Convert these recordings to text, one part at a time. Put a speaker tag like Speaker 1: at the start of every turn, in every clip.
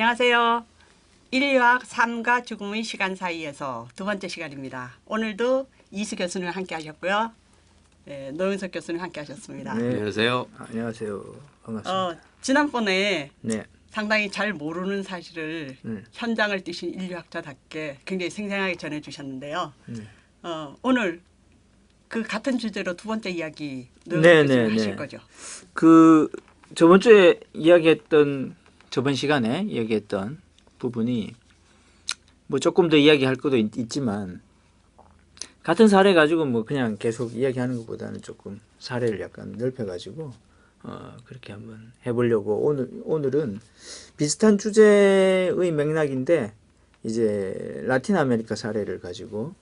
Speaker 1: 안녕하세요. 인류학 삶과 죽음의 시간 사이에서 두 번째 시간입니다. 오늘도 이수 교수님 함께 하셨고요. 네, 노윤석 교수님 함께 하셨습니다.
Speaker 2: 네.
Speaker 3: 안녕하세요.
Speaker 2: 안녕하세요. 반갑습니다.
Speaker 1: 지난번에
Speaker 2: 네.
Speaker 1: 상당히 잘 모르는 사실을 현장을 뛰신 인류학자답게 굉장히 생생하게 전해주셨는데요. 오늘 그 같은 주제로 두 번째 이야기 노윤석 교수님 하실 거죠?
Speaker 2: 그 저번 주에 저번 시간에 이야기했던 부분이 뭐 조금 더 이야기할 것도 있지만 같은 사례 가지고 뭐 그냥 계속 이야기하는 것보다는 조금 사례를 약간 넓혀가지고 그렇게 한번 해보려고 오늘은 비슷한 주제의 맥락인데 이제 라틴 아메리카 사례를 가지고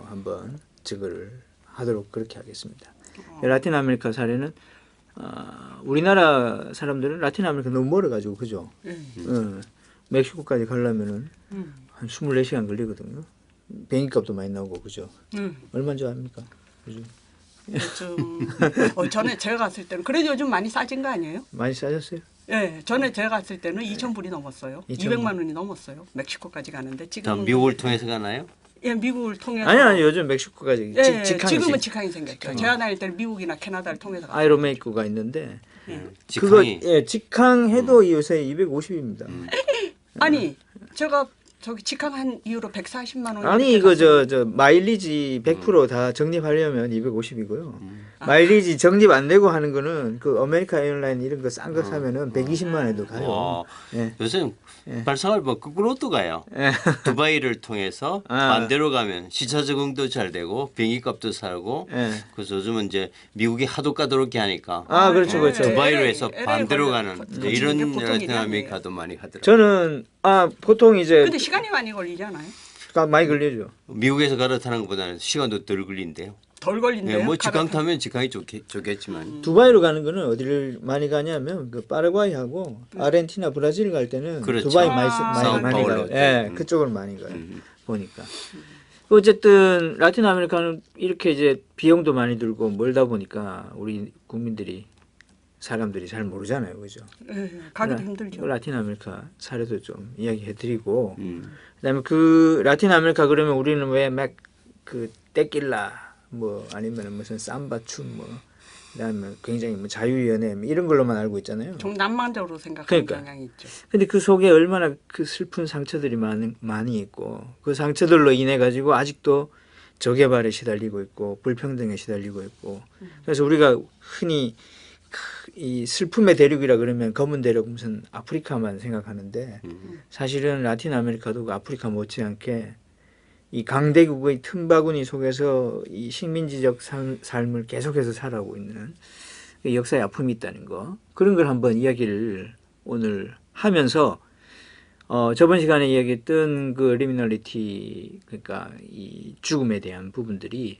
Speaker 2: 한번 적을 하도록 그렇게 하겠습니다. 라틴 아메리카 사례는 우리나라 사람들은 라틴 아메리카 너무 멀어가지고 그죠? 멕시코까지 가려면은 한 24시간 걸리거든요. 비행기값도 많이 나오고 그죠? 얼마인 줄 압니까? 요즘
Speaker 1: 전에 제가 갔을 때는 그래도 요즘 많이 싸진 거 아니에요?
Speaker 2: 많이 싸졌어요?
Speaker 1: 네, 전에 제가 갔을 때는 2,000불이 넘었어요. 200만 원이 넘었어요. 멕시코까지 가는데 지금
Speaker 3: 미국을 통해서 가나요?
Speaker 1: 예, 미국을 통해서
Speaker 2: 아니 요즘 멕시코까지
Speaker 1: 지금은 직항이 생겼죠. 제가 다닐 때는 미국이나 캐나다를 통해서 갔어요.
Speaker 2: 아이로메이크가 있는데
Speaker 3: 직항이
Speaker 2: 직항해도 요새 250입니다.
Speaker 1: 아니 제가 저기 직항한 이후로 140만 원.
Speaker 2: 아니 이거 저 마일리지 100% 다 적립하려면 250이고요. 마일리지 적립 안 되고 하는 거는 그 아메리카 에어라인 이런 거 싼 거 사면은 120만 원도 가요.
Speaker 3: 요즘 발상을 뭐 거꾸로도 가요. 두바이를 통해서 반대로 가면 시차 적응도 잘 되고 비행기값도 살고 그래서 요즘은 이제 미국이 하도 까다롭게 하니까
Speaker 2: 그렇죠.
Speaker 3: 두바이로 해서 반대로 가는 이런 라틴 아메리카도 많이 가더라고요.
Speaker 2: 저는 보통 이제
Speaker 1: 근데 시간이 많이 걸리잖아요.
Speaker 2: 많이 걸리죠.
Speaker 3: 미국에서 갈아타는 것보다는 시간도 덜 걸린대요.
Speaker 1: 덜 걸린대요.
Speaker 3: 뭐 직항 타면 직항이 좋겠지만
Speaker 2: 두바이로 가는 거는 어디를 많이 가냐면 그 파라과이하고 아르헨티나, 브라질 갈 때는
Speaker 3: 그렇죠.
Speaker 2: 두바이 많이 가요. 그쪽으로 많이 가요. 보니까. 어쨌든 라틴 아메리카는 이렇게 이제 비용도 많이 들고 멀다 보니까 우리 국민들이 사람들이 잘 모르잖아요, 그죠?
Speaker 1: 가기도 힘들죠.
Speaker 2: 라틴 아메리카 사례도 좀 이야기해드리고, 그다음에 그 라틴 아메리카 그러면 우리는 왜 막 그 떼낄라 뭐 아니면 무슨 삼바 춤 뭐, 그다음에 굉장히 뭐 자유연애 이런 걸로만 알고 있잖아요.
Speaker 1: 좀 낭만적으로 생각하는 경향이 있죠.
Speaker 2: 근데 그 속에 얼마나 그 슬픈 상처들이 많이 있고 그 상처들로 인해 가지고 아직도 저개발에 시달리고 있고 불평등에 시달리고 있고 그래서 우리가 흔히 이 슬픔의 대륙이라 그러면 검은 대륙 무슨 아프리카만 생각하는데 사실은 라틴 아메리카도 아프리카 못지않게 이 강대국의 틈바구니 속에서 이 식민지적 삶을 계속해서 살아오고 있는 역사의 아픔이 있다는 거 그런 걸 한번 이야기를 오늘 하면서 저번 시간에 이야기했던 그 리미널리티 그러니까 이 죽음에 대한 부분들이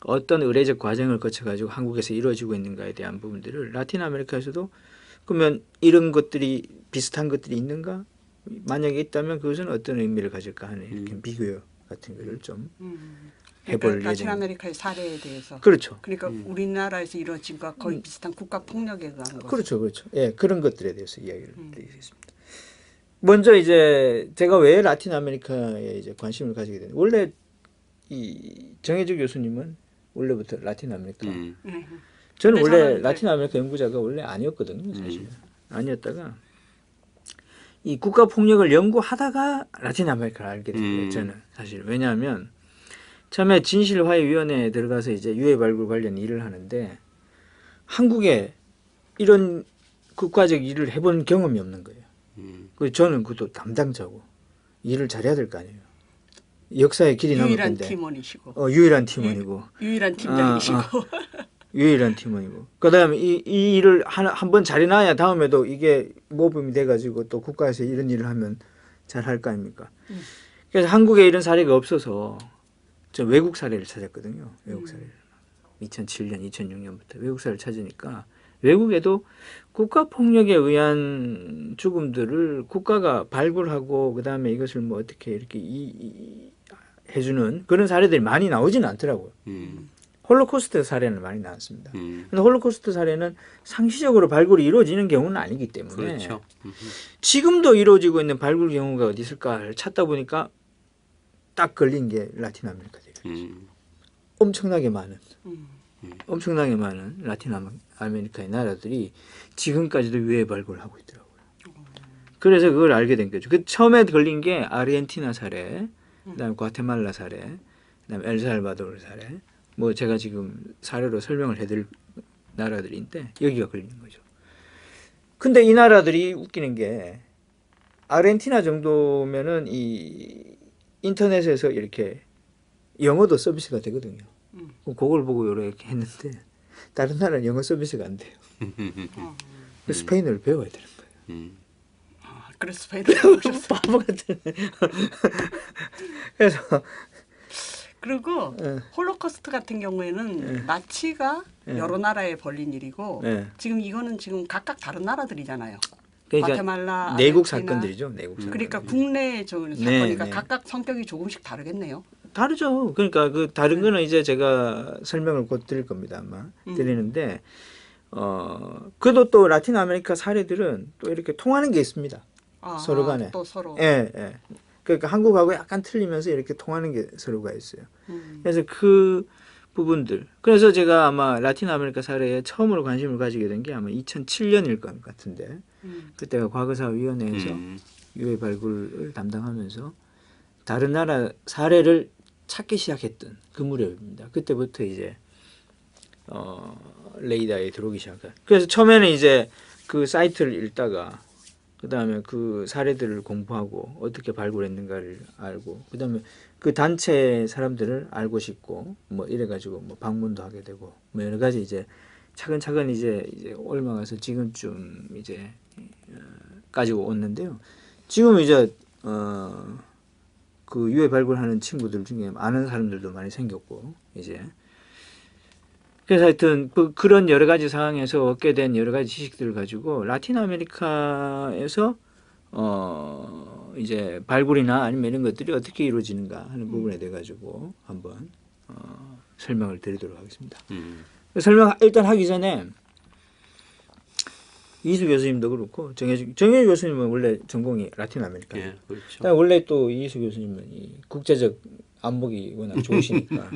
Speaker 2: 어떤 의례적 과정을 거쳐가지고 한국에서 이루어지고 있는가에 대한 부분들을 라틴 아메리카에서도 그러면 이런 것들이 비슷한 것들이 있는가? 만약에 있다면 그것은 어떤 의미를 가질까 하는 이렇게 비교 같은 거를 좀 해볼
Speaker 1: 그러니까 라틴 아메리카의 사례에 대해서.
Speaker 2: 그렇죠.
Speaker 1: 그러니까 우리나라에서 이루어진 것과 거의 비슷한 국가 폭력에 의한 것.
Speaker 2: 그렇죠. 예, 그런 것들에 대해서 이야기를 드리겠습니다. 먼저 이제 제가 왜 라틴 아메리카에 이제 관심을 가지게 됐는지 원래 이 정혜주 교수님은 원래부터 라틴 아메리카. 저는 원래 라틴 아메리카 연구자가 원래 아니었거든요, 사실. 아니었다가 이 국가 폭력을 연구하다가 라틴 아메리카를 알게 됐어요. 저는 사실 왜냐하면 처음에 진실화해위원회에 들어가서 이제 유해 발굴 관련 일을 하는데 한국에 이런 국가적 일을 해본 경험이 없는 거예요. 그래서 저는 그것도 담당자고 일을 잘해야 될 거 아니에요. 역사의 길이 남을 건데.
Speaker 1: 유일한 팀원이시고.
Speaker 2: 유일한 팀원이고.
Speaker 1: 유일한 팀장이시고.
Speaker 2: 유일한 팀원이고. 그다음에 이 일을 한 번 잘해놔야 다음에도 이게 모범이 돼가지고 또 국가에서 이런 일을 하면 잘 할 거 아닙니까? 그래서 한국에 이런 사례가 없어서 저 외국 사례를 찾았거든요. 외국 사례를. 2007년, 2006년부터 외국 사례를 찾으니까 외국에도 국가 폭력에 의한 죽음들을 국가가 발굴하고 그다음에 이것을 뭐 어떻게 이렇게 해주는 그런 사례들이 많이 나오지는 않더라고요. 홀로코스트 사례는 많이 나왔습니다. 근데 홀로코스트 사례는 상시적으로 발굴이 이루어지는 경우는 아니기 때문에
Speaker 3: 그렇죠.
Speaker 2: 지금도 이루어지고 있는 발굴 경우가 어디 있을까 찾다 보니까 딱 걸린 게 라틴 아메리카 대륙이죠. 엄청나게 많은 라틴 아메리카의 나라들이 지금까지도 유해 발굴을 하고 있더라고요. 그래서 그걸 알게 된 거죠. 그 처음에 걸린 게 아르헨티나 사례, 그다음에 과테말라 사례, 그다음에 엘살바도르 사례. 뭐 제가 지금 사례로 설명을 해드릴 나라들인데 여기가 걸리는 거죠. 근데 이 나라들이 웃기는 게 아르헨티나 정도면은 이 인터넷에서 이렇게 영어도 서비스가 되거든요. 그걸 보고 이렇게 했는데 다른 나라는 영어 서비스가 안 돼요. 스페인어를 배워야 되는 거예요.
Speaker 1: 그래서 스페인어를 배우셨어요.
Speaker 2: 바보 같은. 그래서
Speaker 1: 그리고 홀로코스트 같은 경우에는 나치가 여러 나라에 벌린 일이고 지금 이거는 지금 각각 다른 나라들이잖아요.
Speaker 2: 그러니까
Speaker 1: 과테말라,
Speaker 2: 내국
Speaker 1: 아르헨티나.
Speaker 2: 사건들이죠. 내국 사건.
Speaker 1: 그러니까 국내 사건이니까 각각 성격이 조금씩 다르겠네요.
Speaker 2: 다르죠. 그러니까 그 다른 거는 이제 제가 설명을 곧 드릴 겁니다. 아마 드리는데 그래도 또 라틴 아메리카 사례들은 또 이렇게 통하는 게 있습니다. 서로 간에.
Speaker 1: 또 서로.
Speaker 2: 예. 그러니까 한국하고 약간 틀리면서 이렇게 통하는 게 서로가 있어요. 그래서 그 부분들. 그래서 제가 아마 라틴 아메리카 사례에 처음으로 관심을 가지게 된 게 아마 2007년일 것 같은데 그때가 과거사위원회에서 유해 발굴을 담당하면서 다른 나라 사례를 찾기 시작했던 그 무렵입니다. 그때부터 이제 레이더에 들어오기 시작한. 그래서 처음에는 이제 그 사이트를 읽다가 그 다음에 그 사례들을 공부하고 어떻게 발굴했는가를 알고 그 다음에 그 단체 사람들을 알고 싶고 뭐 이래가지고 뭐 방문도 하게 되고 뭐 여러 가지 이제 차근차근 이제 올라가서 지금쯤 이제 가지고 왔는데요. 지금 이제 그 유해 발굴하는 친구들 중에 아는 사람들도 많이 생겼고 이제 그래서 하여튼 그런 여러 가지 상황에서 얻게 된 여러 가지 지식들을 가지고 라틴 아메리카에서 이제 발굴이나 아니면 이런 것들이 어떻게 이루어지는가 하는 부분에 대해 가지고 한번 설명을 드리도록 하겠습니다. 설명 일단 하기 전에 이수 교수님도 그렇고 정혜주 교수님은 원래 전공이 라틴 아메리카.
Speaker 3: 예, 그렇죠.
Speaker 2: 원래 또 이수 교수님은 이 국제적 안목이 워낙 좋으시니까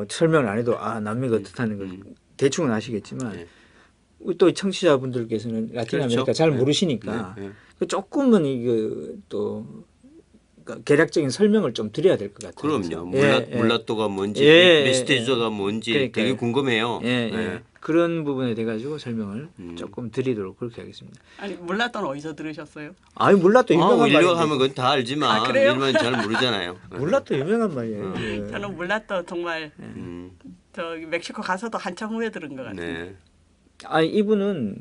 Speaker 2: 설명을 안 해도 남미가 어떻다는 걸 대충은 아시겠지만 또 청취자분들께서는 라틴 아메리카 잘 모르시니까 조금은 이거 또 개략적인 설명을 좀 드려야 될 것 같아요.
Speaker 3: 그럼요. 물라또가 뭔지, 메시티조가 뭔지
Speaker 2: 그러니까요.
Speaker 3: 되게 궁금해요.
Speaker 2: 그런 부분에 대해 가지고 설명을 조금 드리도록 그렇게 하겠습니다.
Speaker 1: 아니 물라또는 어디서 들으셨어요?
Speaker 2: 아니 물라또 유명한 말이에요.
Speaker 3: 인류학 하면 그건 다 알지만 일반인 잘 모르잖아요.
Speaker 2: 물라또 유명한 말이에요.
Speaker 1: 저는 물라또 정말 저기 멕시코 가서도 한참 후에 들은 것 같아요.
Speaker 3: 네.
Speaker 2: 아니 이분은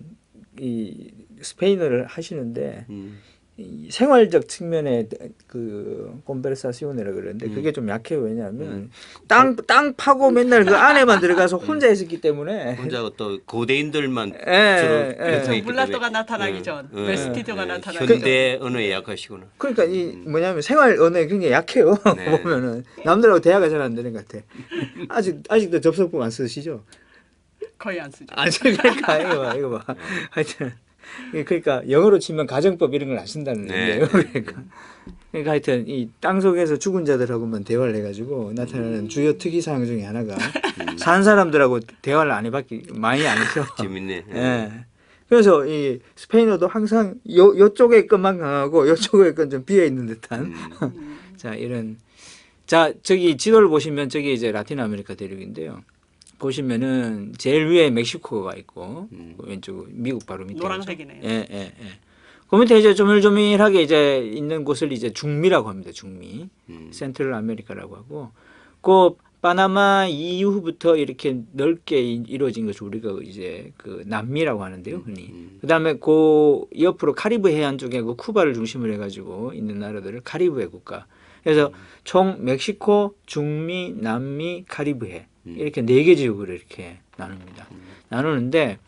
Speaker 2: 이 스페인어를 하시는데 이 생활적 측면에 그 콤베르사시오네라 그러는데 그게 좀 약해요. 왜냐하면 땅 파고 맨날 그 안에만 들어가서 혼자 있었기 때문에
Speaker 3: 혼자 또 고대인들만 주로
Speaker 1: 물라또가 나타나기 전, 메시티조가 나타나기 전.
Speaker 3: 현대 언어에 약하시구나.
Speaker 2: 그러니까 이 뭐냐면 생활 언어에 굉장히 약해요. 보면은 남들하고 대화가 잘 안 되는 것 같아. 아직도 접속법 안 쓰시죠?
Speaker 1: 거의 안 쓰죠.
Speaker 2: 안 쓰. 그러니까 이거 봐. 하여튼. 그러니까 영어로 치면 가정법 이런 걸 안 쓴다는 얘기예요. 그러니까 하여튼 이 땅 속에서 죽은 자들하고만 대화를 해가지고 나타나는 주요 특이사항 중에 하나가 산 사람들하고 대화를 안 해봤기 많이 안 해서
Speaker 3: 재밌네.
Speaker 2: 예. 그래서 이 스페인어도 항상 요쪽의 것만 강하고 요쪽의 건 좀 비어 있는 듯한 자 이런 저기 지도를 보시면 저기 이제 라틴 아메리카 대륙인데요. 보시면은 제일 위에 멕시코가 있고 왼쪽 미국 바로 밑에
Speaker 1: 노란색이네요.
Speaker 2: 예. 그 밑에 이제 조밀조밀하게 이제 있는 곳을 이제 중미라고 합니다. 중미, 센트럴 아메리카라고 하고, 그 파나마 이후부터 이렇게 넓게 이루어진 것을 우리가 이제 그 남미라고 하는데요, 흔히. 그다음에 그 옆으로 카리브 해안 쪽에 그 쿠바를 중심으로 해가지고 있는 나라들을 카리브해 국가. 그래서 총 멕시코, 중미, 남미, 카리브해. 이렇게 4개 지역으로 이렇게 나눕니다. 나누는데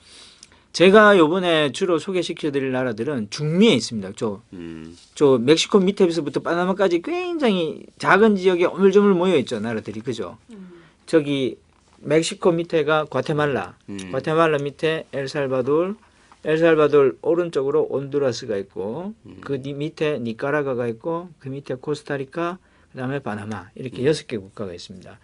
Speaker 2: 제가 요번에 주로 소개시켜드릴 나라들은 중미에 있습니다. 저 멕시코 밑에서부터 파나마까지 굉장히 작은 지역에 오물조물 모여 있죠. 나라들이. 그죠? 저기 멕시코 밑에가 과테말라, 과테말라 밑에 엘살바도르 오른쪽으로 온두라스가 있고 그 밑에 니카라과가 있고 그 밑에 코스타리카, 그다음에 바나마 이렇게 6개 국가가 있습니다.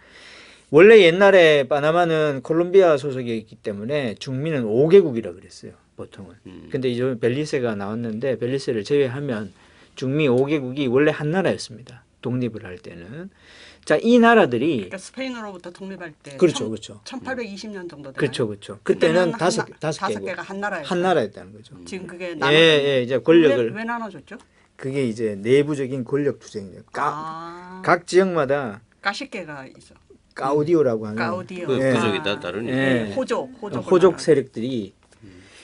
Speaker 2: 원래 옛날에 바나마는 콜롬비아 소속이었기 때문에 중미는 5개국이라 그랬어요. 보통은. 근데 이제 벨리세가 나왔는데 벨리세를 제외하면 중미 5개국이 원래 한 나라였습니다. 독립을 할 때는. 자, 이 나라들이
Speaker 1: 그러니까 스페인으로부터 독립할 때
Speaker 2: 그렇죠, 그렇죠.
Speaker 1: 1820년 정도 되나요?
Speaker 2: 그렇죠, 그렇죠. 그때는 다섯 개국.
Speaker 1: 개가 한 나라였어요.
Speaker 2: 한 나라였다는 거죠.
Speaker 1: 지금 그게
Speaker 2: 예,
Speaker 1: 나눠.
Speaker 2: 예, 이제 권력을
Speaker 1: 왜 나눠줬죠?
Speaker 2: 그게 이제 내부적인 권력 투쟁이에요. 각 지역마다
Speaker 1: 까시개가 있어.
Speaker 2: 가우디오라고 하는
Speaker 1: 가우디오.
Speaker 3: 그쪽이 다 다르니까.
Speaker 2: 예.
Speaker 1: 호족
Speaker 2: 세력들이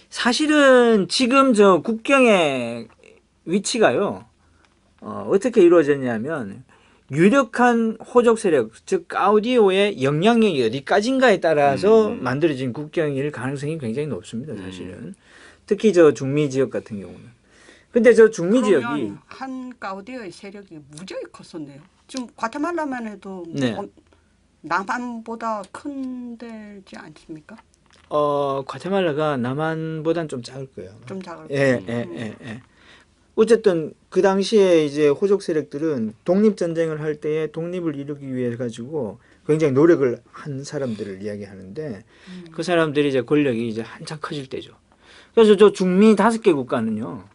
Speaker 2: 사실은 지금 저 국경의 위치가요. 어떻게 이루어졌냐면 유력한 호족 세력, 즉 가우디오의 영향력이 어디까지인가에 따라서 만들어진 국경일 가능성이 굉장히 높습니다. 사실은 특히 저 중미 지역 같은 경우는. 근데 저 중미 지역이
Speaker 1: 한 가우디오의 세력이 무지하게 컸었네요. 지금 과테말라만 해도
Speaker 2: 네.
Speaker 1: 남한보다 큰 데지 않습니까?
Speaker 2: 과테말라가 남한보단 좀 작을 거예요. 아마.
Speaker 1: 좀 작을
Speaker 2: 예,
Speaker 1: 거예요.
Speaker 2: 예. 어쨌든 그 당시에 이제 호족 세력들은 독립 전쟁을 할 때에 독립을 이루기 위해 가지고 굉장히 노력을 한 사람들을 이야기하는데 그 사람들이 이제 권력이 이제 한참 커질 때죠. 그래서 저 중미 5개 국가는요.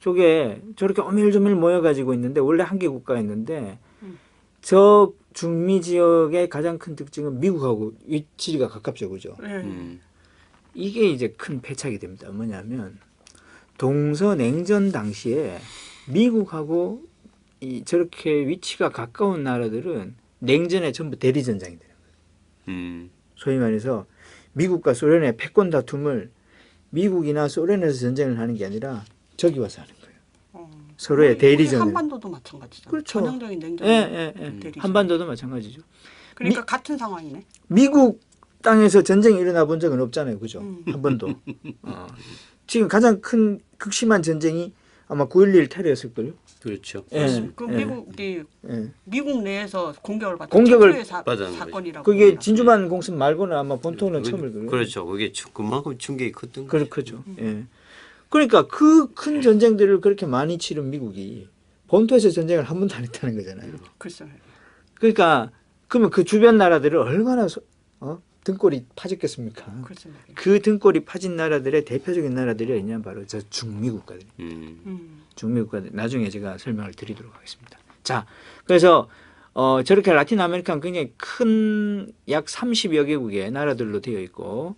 Speaker 2: 저게 저렇게 오밀조밀 모여 가지고 있는데 원래 한 개 국가였는데 저 중미 지역의 가장 큰 특징은 미국하고 위치가 가깝죠, 그죠? 이게 이제 큰 패착이 됩니다. 뭐냐면 동서냉전 당시에 미국하고 저렇게 위치가 가까운 나라들은 냉전에 전부 대리전장이 되는 거예요. 소위 말해서 미국과 소련의 패권 다툼을 미국이나 소련에서 전쟁을 하는 게 아니라 저기 와서 하는 거예요. 서로의 대리전을.
Speaker 1: 한반도도 마찬가지죠.
Speaker 2: 그렇죠.
Speaker 1: 전형적인 냉전. 대리전.
Speaker 2: 한반도도 마찬가지죠.
Speaker 1: 그러니까 같은 상황이네.
Speaker 2: 미국 땅에서 전쟁이 일어나 본 적은 없잖아요, 그죠? 한 번도. 지금 가장 큰 극심한 전쟁이 아마 9.11 테러였을걸요.
Speaker 3: 그렇죠.
Speaker 1: 미국이 미국 내에서 공격을 받은
Speaker 2: 공격을
Speaker 1: 사건이라고.
Speaker 2: 그게 진주만 공습 말고는 아마 본토는 처음일 거예요.
Speaker 3: 그렇죠. 그게 그만큼 충격이 컸던 거죠.
Speaker 2: 그렇죠. 그러니까 그 큰 전쟁들을 그렇게 많이 치른 미국이 본토에서 전쟁을 한 번도 안 했다는 거잖아요.
Speaker 1: 글쎄요.
Speaker 2: 그러니까 그러면 그 주변 나라들을 얼마나 등골이 파졌겠습니까?
Speaker 1: 글쎄요.
Speaker 2: 그 등골이 파진 나라들의 대표적인 나라들이 어디냐 바로 저 중미 국가들. 중미 국가들. 나중에 제가 설명을 드리도록 하겠습니다. 자, 그래서 저렇게 라틴 아메리카는 굉장히 큰 약 30여 개국의 나라들로 되어 있고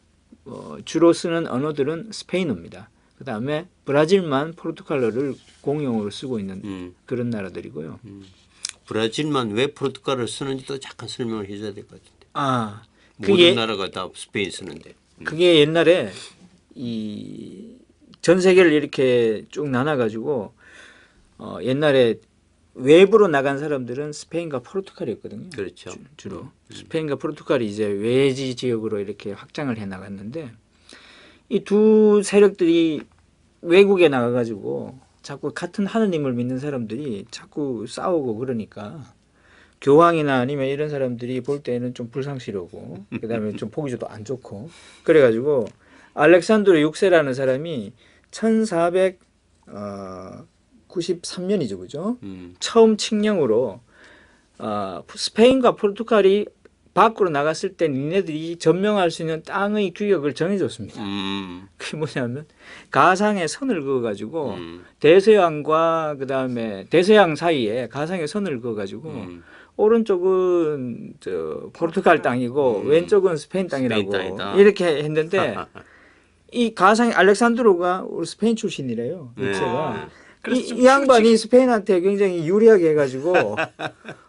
Speaker 2: 주로 쓰는 언어들은 스페인어입니다. 그 다음에 브라질만 포르투갈어를 공용어로 쓰고 있는 그런 나라들이고요.
Speaker 3: 브라질만 왜 포르투갈을 쓰는지도 잠깐 설명을 해줘야 될 것 같은데.
Speaker 2: 그게
Speaker 3: 모든 나라가 다 스페인 쓰는데.
Speaker 2: 그게 옛날에 전 세계를 이렇게 쭉 나눠가지고 옛날에 외부로 나간 사람들은 스페인과 포르투갈이었거든요.
Speaker 3: 그렇죠.
Speaker 2: 주로 스페인과 포르투갈이 이제 외지 지역으로 이렇게 확장을 해 나갔는데 이 두 세력들이 외국에 나가가지고 자꾸 같은 하느님을 믿는 사람들이 자꾸 싸우고 그러니까 교황이나 아니면 이런 사람들이 볼 때는 좀 불상스러우고 그다음에 좀 보기 도 안 좋고 그래가지고 알렉산드로 6세라는 사람이 1493년이죠, 그죠? 처음 칙령으로 스페인과 포르투갈이 밖으로 나갔을 때 니네들이 점령할 수 있는 땅의 규격을 정해줬습니다. 그게 뭐냐면 가상에 선을 그어가지고 대서양과 그다음에 대서양 사이에 가상에 선을 그어가지고 오른쪽은 저 포르투갈 땅이고 왼쪽은 스페인 땅이라고 이렇게 했는데 이 가상의 알렉산드로가 우리 스페인 출신이래요. 육세가. 이 양반이 스페인한테 굉장히 유리하게 해가지고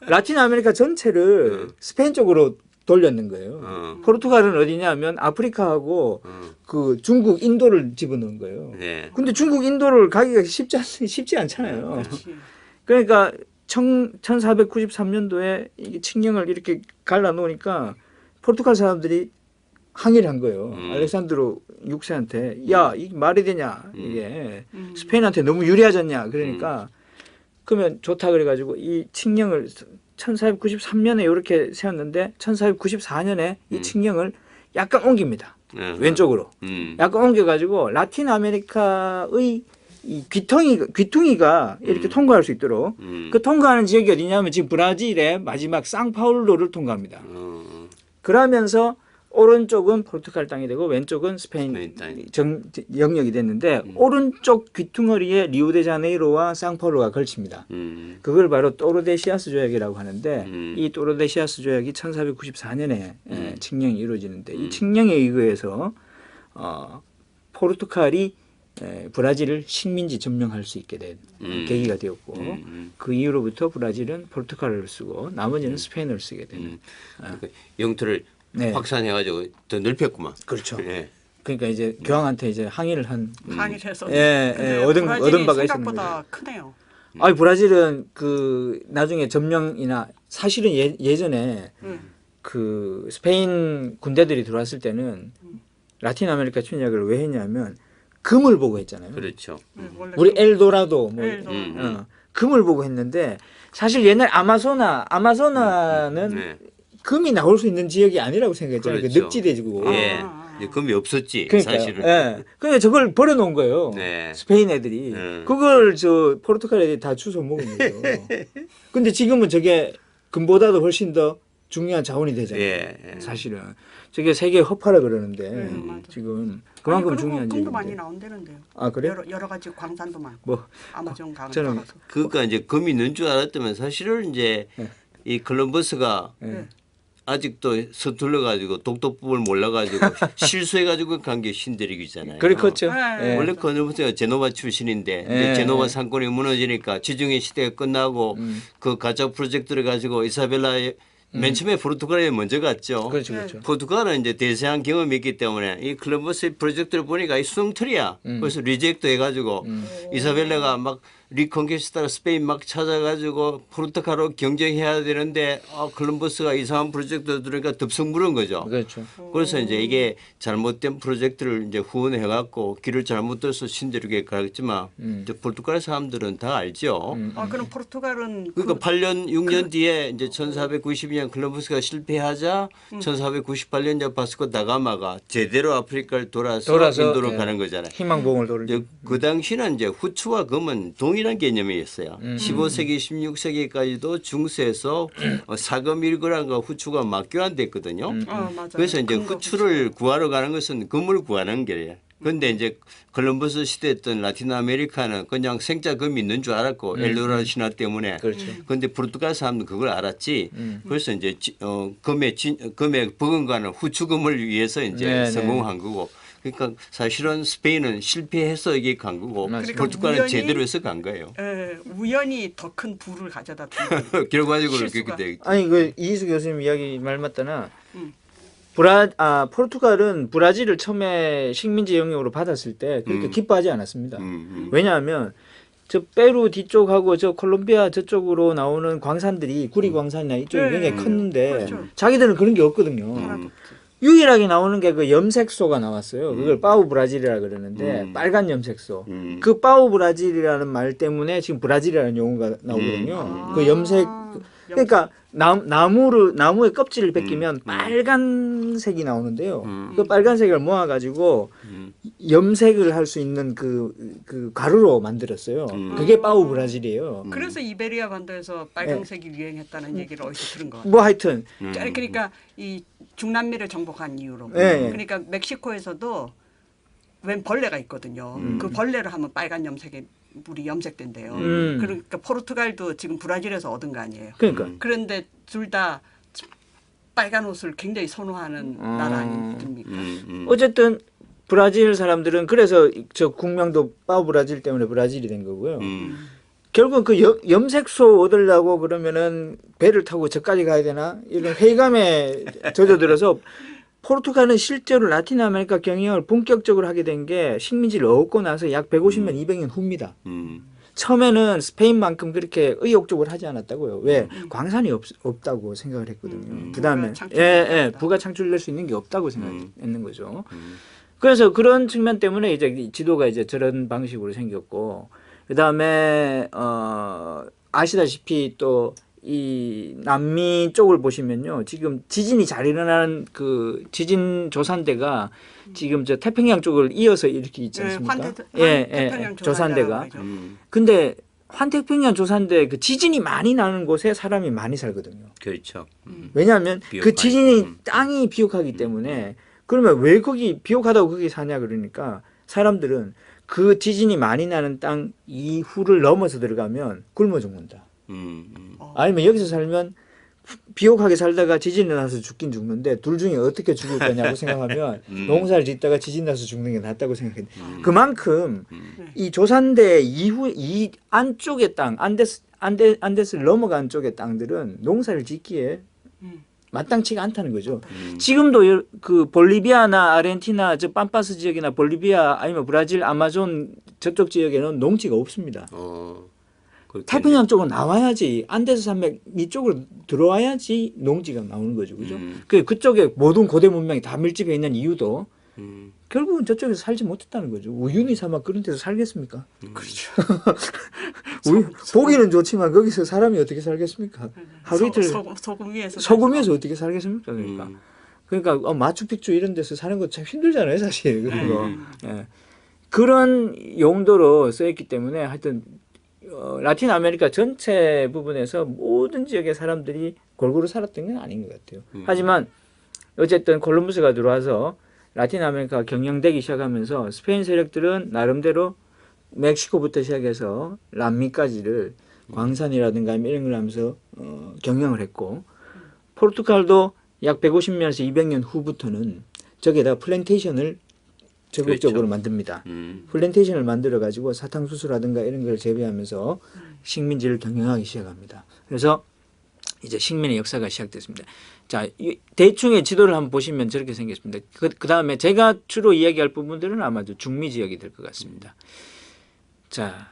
Speaker 2: 라틴 아메리카 전체를 스페인 쪽으로 돌렸는 거예요. 포르투갈은 어디냐면 아프리카하고 그 중국, 인도를 집어넣은 거예요. 근데 중국, 인도를 가기가 쉽지 않잖아요. 그러니까 1493년도에 이 칙령을 이렇게 갈라놓으니까 포르투갈 사람들이 항의를 한 거예요. 알렉산드로 6세한테 야, 이게 말이 되냐 이게 스페인한테 너무 유리하잖냐 그러니까 그러면 좋다 그래가지고 이 칙령을 1493년에 이렇게 세웠는데 1494년에 이 칙령을 약간 옮깁니다. 왼쪽으로. 약간 옮겨가지고 라틴 아메리카의 이 귀퉁이가 이렇게 통과할 수 있도록 그 통과하는 지역이 어디냐면 지금 브라질의 마지막 상파울로를 통과합니다. 그러면서 오른쪽은 포르투갈 땅이 되고 왼쪽은 스페인 영역이 됐는데 오른쪽 귀퉁어리에 리우데자네이로와 상파울로가 걸칩니다. 그걸 바로 또르데시아스 조약이라고 하는데 이 또르데시아스 조약이 1494년에 칙령이 이루어지는데 이 칙령에 의거해서 포르투갈이 브라질을 식민지 점령할 수 있게 된 계기가 되었고 그 이후로부터 브라질은 포르투갈어를 쓰고 나머지는 스페인어를 쓰게 되는
Speaker 3: 그러니까 영토를 확산해가지고 더 넓혔구만.
Speaker 2: 그렇죠.
Speaker 3: 예.
Speaker 2: 그러니까 이제 교황한테 이제 항의를 한
Speaker 1: 항의를 해서
Speaker 2: 얻은 바가 있었는 거죠.
Speaker 1: 생각보다 크네요.
Speaker 2: 아니 브라질은 그 나중에 점령이나 사실은 예전에 그 스페인 군대들이 들어왔을 때는 라틴 아메리카 침략을 왜 했냐면 금을 보고 했잖아요.
Speaker 3: 그렇죠.
Speaker 2: 우리 엘도라도 뭐 금을 보고 했는데 사실 옛날 아마zo나는 금이 나올 수 있는 지역이 아니라고 생각했잖아요.
Speaker 3: 그렇죠.
Speaker 2: 늑지대지고.
Speaker 3: 예. 금이 없었지.
Speaker 2: 그러니까요.
Speaker 3: 사실은.
Speaker 2: 예. 그러니까 저걸 버려놓은 거예요.
Speaker 3: 네.
Speaker 2: 스페인 애들이. 그걸 저 포르투갈 애들이 다 주워 먹은 거죠. 근데 지금은 저게 금보다도 훨씬 더 중요한 자원이 되잖아요.
Speaker 3: 예.
Speaker 2: 사실은. 저게 세계 허파라 그러는데 지금 그만큼 중요한
Speaker 1: 금도
Speaker 2: 지역인데.
Speaker 1: 많이 나온다는데요.
Speaker 2: 아 그래?
Speaker 1: 여러 가지 광산도 많고.
Speaker 2: 뭐
Speaker 1: 아마존 강을
Speaker 2: 저는
Speaker 1: 따라서.
Speaker 3: 그러니까 이제 금이 있는 줄 알았더만 사실은 이제 이 콜럼버스가 아직도 서툴러 가지고 독도법을 몰라 가지고 실수해 가지고 간 게 신대륙이잖아요.
Speaker 2: 그렇겠죠.
Speaker 1: 네.
Speaker 3: 원래 콜럼버스가 제노바 출신인데 근데 제노바 상권이 무너지니까 지중해 시대가 끝나고 그 가짜 프로젝트를 가지고 이사벨라의 맨 처음에 포르투갈에 먼저 갔죠.
Speaker 2: 그렇죠, 그렇죠.
Speaker 3: 포르투갈은 이제 대세한 경험이 있기 때문에 이 콜럼버스의 프로젝트를 보니까 이 수렁틀이야. 그래서 리젝트 해가지고 이사벨라가 막 리컨키스타로 스페인 막 찾아가지고 포르투갈로 경쟁해야 되는데 콜럼버스가 이상한 프로젝트 들으니까 덥석 물은 거죠.
Speaker 2: 그렇죠.
Speaker 3: 그래서 이제 이게 잘못된 프로젝트를 이제 후원해갖고 길을 잘못 들어서 신대륙에 가겠지만 이제 포르투갈 사람들은 다 알죠.
Speaker 1: 그럼 포르투갈은
Speaker 3: 그러니까 8년 6년 뒤에 이제 1492년 콜럼버스가 실패하자 1498년 이제 바스코 다가마가 제대로 아프리카를 돌아서 인도로 가는 거잖아요.
Speaker 2: 희망봉을 돌죠.
Speaker 3: 그 당시는 이제 후추와 금은 동일한 개념이었어요. 15세기, 16세기까지도 중세에서 사금 일거랑과 후추가 막 교환됐거든요.
Speaker 1: 맞아요.
Speaker 3: 그래서 이제 후추를 구하러 가는 것은 금을 구하는 길이에요. 그런데 이제 콜럼버스 시대였던 라틴 아메리카는 그냥 생자 금이 있는 줄 알았고 엘도라도 신화 때문에. 그런데 포르투갈 사람들은 그걸 알았지. 그래서 이제 금의 버금가는 후추금을 위해서 이제 성공한 거고. 그러니까 사실은 스페인은 실패해서 이게 간 거고
Speaker 1: 그러니까
Speaker 3: 포르투갈은 제대로 해서 간 거예요.
Speaker 1: 우연히 더 큰 부를 가져다 둔
Speaker 3: 결과적으로 그렇게 돼 있죠.
Speaker 2: 아니 그 이희수 교수님 이야기 말 맞다나 포르투갈은 브라질을 처음에 식민지 영역으로 받았을 때 그렇게 기뻐하지 않았습니다. 왜냐하면 저 페루 뒤쪽하고 저 콜롬비아 저쪽으로 나오는 광산들이 구리 광산이나 이쪽이 굉장히 컸는데
Speaker 1: 그렇죠.
Speaker 2: 자기들은 그런 게 없거든요. 유일하게 나오는 게 그 염색소가 나왔어요. 그걸 파우 브라질이라 그러는데 빨간 염색소. 그 파우 브라질이라는 말 때문에 지금 브라질이라는 용어가 나오거든요. 그 염색 그러니까 나무의 껍질을 벗기면 빨간색이 나오는데요. 그 빨간색을 모아가지고 염색을 할 수 있는 그 가루로 만들었어요. 그게 파우 브라질이에요.
Speaker 1: 그래서 이베리아 반도에서 빨강색이 유행했다는 얘기를 어디서 들은 것 같아요.
Speaker 2: 뭐 하여튼
Speaker 1: 그러니까 이 중남미를 정복한 이유로. 그러니까 멕시코에서도 웬 벌레가 있거든요. 그 벌레를 하면 빨간 염색에 물이 염색된대요. 그러니까 포르투갈도 지금 브라질에서 얻은 거 아니에요.
Speaker 2: 그러니까.
Speaker 1: 그런데 둘 다 빨간 옷을 굉장히 선호하는 나라 아닙니까?
Speaker 2: 어쨌든 브라질 사람들은 그래서 저 국명도 파우 브라질 때문에 브라질이 된 거고요. 결국 그 염색소 얻으려고 그러면은 배를 타고 저까지 가야 되나 이런 회의감에 젖어들어서 포르투갈은 실제로 라틴 아메리카 경영을 본격적으로 하게 된 게 식민지를 얻고 나서 약 150년, 200년 후입니다. 처음에는 스페인만큼 그렇게 의욕적으로 하지 않았다고요. 왜? 광산이 없다고 생각을 했거든요. 그다음에 부가 창출될 수 있는 게 없다고 생각했는 거죠. 그래서 그런 측면 때문에 이제 지도가 이제 저런 방식으로 생겼고 그다음에 아시다시피 또 이 남미 쪽을 보시면요. 지금 지진이 잘 일어나는 그 지진 조산대가 지금 저 태평양 쪽을 이어서 이렇게 있지 않습니까?
Speaker 1: 태평양
Speaker 2: 조산대가. 근데 환태평양 조산대 그 지진이 많이 나는 곳에 사람이 많이 살거든요.
Speaker 3: 그렇죠.
Speaker 2: 왜냐하면 그 지진이 땅이 비옥하기 때문에 그러면 왜 거기 비옥하다고 거기 사냐 그러니까 사람들은 그 지진이 많이 나는 땅 이후를 넘어서 들어가면 굶어 죽는다. 아니면 여기서 살면 비옥하게 살다가 지진이 나서 죽긴 죽는데 둘 중에 어떻게 죽을 거냐고 생각하면 농사를 짓다가 지진 나서 죽는 게 낫다고 생각해요. 그만큼 이 조산대 이후 이 안쪽의 땅 안데스를 넘어간 쪽의 땅들은 농사를 짓기에 마땅치가 않다는 거죠. 지금도 그 볼리비아나 아르헨티나 저 팜파스 지역이나 볼리비아 아니면 브라질 아마존 저쪽 지역에는 농지가 없습니다. 태평양 쪽으로 나와야지 안데스 산맥 이쪽으로 들어와야지 농지가 나오는 거죠, 그죠? 그쪽에 모든 고대 문명이 다 밀집해 있는 이유도 결국은 저쪽에서 살지 못했다는 거죠. 우유니 사막 그런 데서 살겠습니까?
Speaker 1: 그렇죠.
Speaker 2: 보기는 좋지만 거기서 사람이 어떻게 살겠습니까? 하루 이틀
Speaker 1: 소금 위에서
Speaker 2: 어떻게 살겠습니까? 그러니까 마추픽추 이런 데서 사는 거 참 힘들잖아요, 사실. 그리고 그런 용도로 쓰였기 때문에 하여튼. 라틴 아메리카 전체 부분에서 모든 지역의 사람들이 골고루 살았던 건 아닌 것 같아요. 하지만 어쨌든 콜럼버스가 들어와서 라틴 아메리카가 경영되기 시작하면서 스페인 세력들은 나름대로 멕시코부터 시작해서 남미까지를 광산이라든가 이런 걸 하면서 경영을 했고 포르투갈도 약 150년에서 200년 후부터는 저기에다가 플랜테이션을 적극적으로 만듭니다. 플랜테이션을 만들어 가지고 사탕수수라든가 이런 걸 재배하면서 식민지를 경영하기 시작합니다. 그래서 이제 식민의 역사가 시작됐습니다. 자, 대충의 지도를 한번 보시면 저렇게 생겼습니다. 그 다음에 제가 주로 이야기할 부분들은 아마도 중미 지역이 될 것 같습니다. 자,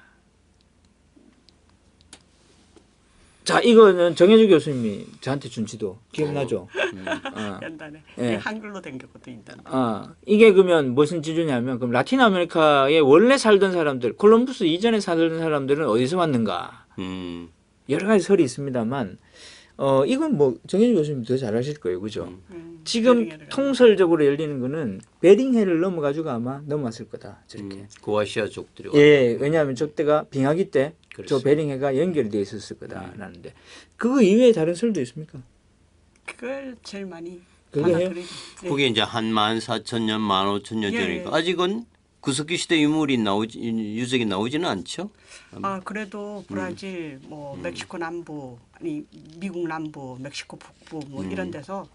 Speaker 2: 이거는 정혜주 교수님이 저한테 준 지도 기억나죠?
Speaker 1: 옛날에 네. 한글로 된 것도 있던데.
Speaker 2: 이게 그러면 무슨 지도냐면 그럼 라틴 아메리카에 원래 살던 사람들, 콜럼버스 이전에 살던 사람들은 어디서 왔는가? 여러 가지 설이 있습니다만 이건 뭐 정혜주 교수님 더 잘 아실 거예요, 그죠? 지금 통설적으로 열리는 거는 베링해를 넘어가지고 아마 넘어왔을 거다, 저렇게.
Speaker 3: 고아시아족들이.
Speaker 2: 예, 왜냐하면 저때가 빙하기 때 저 베링해가 연결되어 있었을 거다라는데 그거 이외에 다른 설도 있습니까?
Speaker 1: 그걸 제일 많이
Speaker 2: 그게요?
Speaker 3: 그게 이제 한 14,000년, 15,000년 전이니까 아직은 구석기 시대 유물이 유적이 나오지는 않죠.
Speaker 1: 그래도 브라질, 뭐 멕시코 남부, 아니 미국 남부, 멕시코 북부 뭐 이런 데서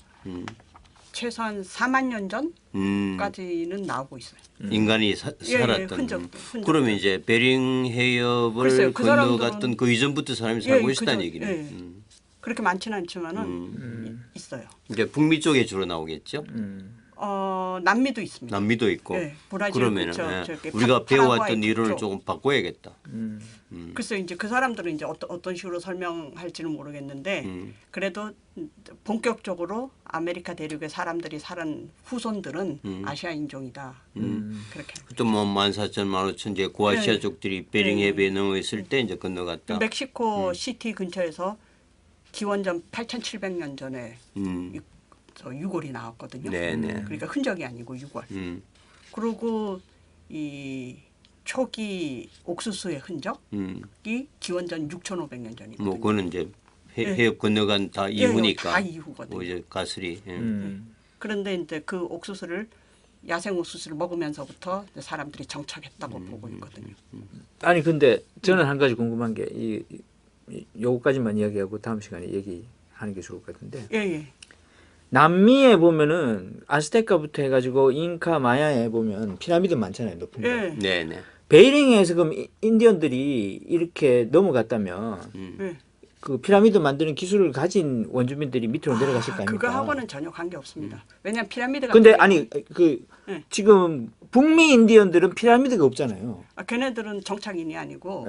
Speaker 1: 최소한 4만 년 전까지는 나오고 있어요.
Speaker 3: 인간이 살았던.
Speaker 1: 흔적.
Speaker 3: 그러면 이제 베링 해협을 건너갔던 그 이전부터 사람이 살고 있었다는 얘기네.
Speaker 1: 그렇게 많지는 않지만은 있어요.
Speaker 3: 이제 북미 쪽에 주로 나오겠죠.
Speaker 1: 남미도 있습니다.
Speaker 3: 남미도 있고.
Speaker 1: 브라질,
Speaker 3: 그러면 우리가 배워왔던 이론을 조금 바꿔야겠다.
Speaker 1: 글쎄 이제 그 사람들은 이제 어떤 식으로 설명할지는 모르겠는데 그래도 본격적으로 아메리카 대륙의 사람들이 살은 후손들은 아시아 인종이다. 그렇게.
Speaker 3: 또 뭐 14,000, 15,000 이제 고아시아족들이 베링 해협에 넘어있을 때 이제 건너갔다.
Speaker 1: 멕시코 시티 근처에서 기원전 8,700년 전에 저 유골이 나왔거든요. 그러니까 흔적이 아니고 유골. 그리고 이 초기 옥수수의 흔적이 기원전 6,500년 전이거든요.
Speaker 3: 뭐 그거는 이제 해협 건너간 다 이후니까.
Speaker 1: 다 이후거든요.
Speaker 3: 뭐 이제 가슬이.
Speaker 1: 그런데 이제 그 옥수수를 야생 옥수수를 먹으면서부터 사람들이 정착했다고 보고 있거든요.
Speaker 2: 아니 근데 저는 한 가지 궁금한 게 요거까지만 이야기하고 다음 시간에 얘기하는 게 좋을 것 같은데. 남미에 보면은 아스테카부터 해가지고 잉카 마야에 보면 피라미드 많잖아요, 높은 거.
Speaker 3: 네네.
Speaker 2: 베이링에서 그럼 인디언들이 이렇게 넘어갔다면 그 피라미드 만드는 기술을 가진 원주민들이 밑으로 내려갔을 거 아닙니까?
Speaker 1: 그거하고는 전혀 관계 없습니다. 왜냐하면 피라미드가.
Speaker 2: 근데 아니 지금 북미 인디언들은 피라미드가 없잖아요.
Speaker 1: 걔네들은 정착인이 아니고.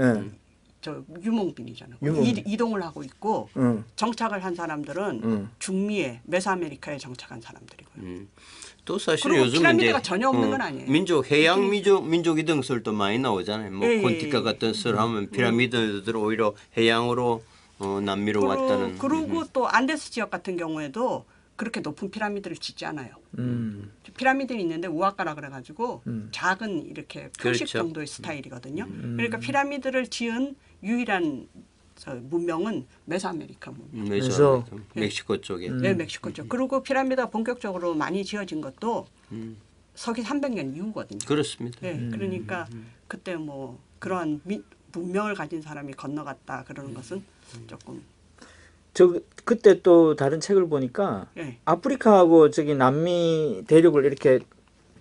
Speaker 1: 저 유목민이잖아요. 이동을 하고 있고 정착을 한 사람들은 중미에 메소아메리카에 정착한 사람들이고요.
Speaker 3: 또 사실
Speaker 1: 요즘 피라미드가 전혀 없는 건 아니에요.
Speaker 3: 민족 해양 민족 이등 설도 많이 나오잖아요. 뭐 콘티카 같은 설 하면 피라미드들 오히려 해양으로 남미로 왔다는.
Speaker 1: 그리고 또 안데스 지역 같은 경우에도 그렇게 높은 피라미드를 짓지 않아요. 피라미드는 있는데 우아가라 그래가지고 작은 이렇게 표식
Speaker 3: 그렇죠.
Speaker 1: 정도의 스타일이거든요. 그러니까 피라미드를 지은 유일한 문명은 메소아메리카 문명.
Speaker 3: 그래서 멕시코 쪽에.
Speaker 1: 네, 멕시코 쪽. 그리고 피라미드가 본격적으로 많이 지어진 것도 서기 300년 이후거든요.
Speaker 3: 그렇습니다.
Speaker 1: 네, 그러니까 그때 뭐 그러한 문명을 가진 사람이 건너갔다 그러는 것은 조금.
Speaker 2: 저 그때 또 다른 책을 보니까
Speaker 1: 네.
Speaker 2: 아프리카하고 저기 남미 대륙을 이렇게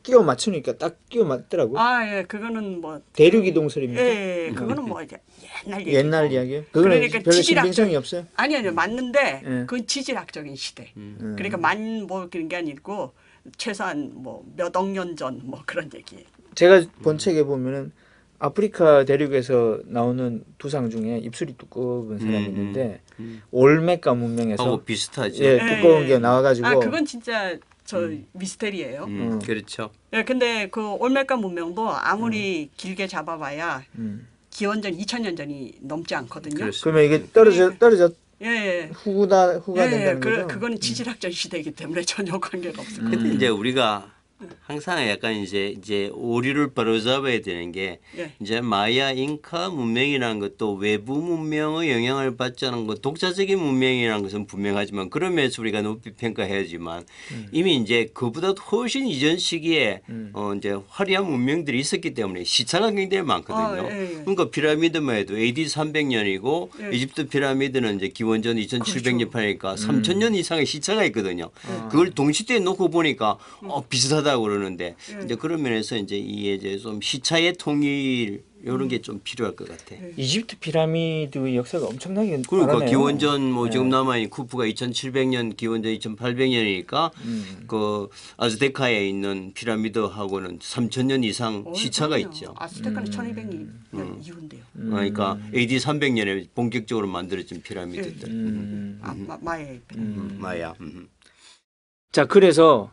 Speaker 2: 끼워 맞추니까 딱 끼워 맞더라고.
Speaker 1: 아, 예, 그거는 뭐
Speaker 2: 대륙 이동설입니까?
Speaker 1: 예, 그거는 뭐 이제 옛날 얘기.
Speaker 2: 옛날 이야기예요? 그거는
Speaker 1: 그러니까
Speaker 2: 별로
Speaker 1: 지질학-
Speaker 2: 신빙성이 없어요?
Speaker 1: 아니요, 맞는데
Speaker 2: 예.
Speaker 1: 그건 지질학적인 시대. 그러니까 뭐 그런 게 아니고 최소한 뭐 몇 억 년 전 뭐 그런 얘기예요.
Speaker 2: 제가 본 책에 보면은 아프리카 대륙에서 나오는 두상 중에 입술이 두꺼운 사람이 있는데 올메카 문명에서
Speaker 3: 하고 비슷하죠.
Speaker 2: 예, 두꺼운 게 나와가지고
Speaker 1: 아, 그건 진짜 저 미스테리예요.
Speaker 3: 그렇죠.
Speaker 1: 예, 근데 그 올메카 문명도 아무리 길게 잡아봐야 기원전 2000년 전이 넘지 않거든요.
Speaker 3: 그렇습니다.
Speaker 2: 그러면 이게 떨어졌
Speaker 1: 예, 예.
Speaker 2: 후가
Speaker 1: 예,
Speaker 2: 된다는 거죠?
Speaker 1: 그거는 지질학적 시대이기 때문에 전혀 관계가 없을 거예요.
Speaker 3: 근데 이제 우리가 항상 약간 이제 오류를 바로잡아야 되는 게
Speaker 1: 예.
Speaker 3: 이제 마야 잉카 문명이라는 것도 외부 문명의 영향을 받지 않은 것 독자적인 문명이라는 것은 분명하지만 그런 면에서 우리가 높이 평가해야지만 이미 이제 그보다 훨씬 이전 시기에 이제 화려한 문명들이 있었기 때문에 시차가 굉장히 많거든요.
Speaker 1: 예, 예.
Speaker 3: 그러니까 피라미드만 해도 AD 300년이고
Speaker 1: 예.
Speaker 3: 이집트 피라미드는 이제 기원전 2700년 파니까 3000년 이상의 시차가 있거든요. 그걸 동시대에 놓고 보니까 비슷하다고 그러는데 이제 그런 면에서 이제 좀 시차의 통일 이런 게 좀 필요할 것 같아.
Speaker 2: 이집트 피라미드 역사가 엄청나게
Speaker 3: 그러니까
Speaker 2: 많아요.
Speaker 3: 기원전 뭐 지금 남아있는 쿠프가 2700년 기원전 2800년이니까 그 아즈테카에 있는 피라미드하고는 3000년 이상 시차가
Speaker 1: 그럼요.
Speaker 3: 있죠.
Speaker 1: 아스테카는 1200년 이후인데요.
Speaker 3: 그러니까 AD 300년에 본격적으로 만들어진 피라미드들.
Speaker 1: 마야의 피라미드.
Speaker 3: 마야.
Speaker 2: 자, 그래서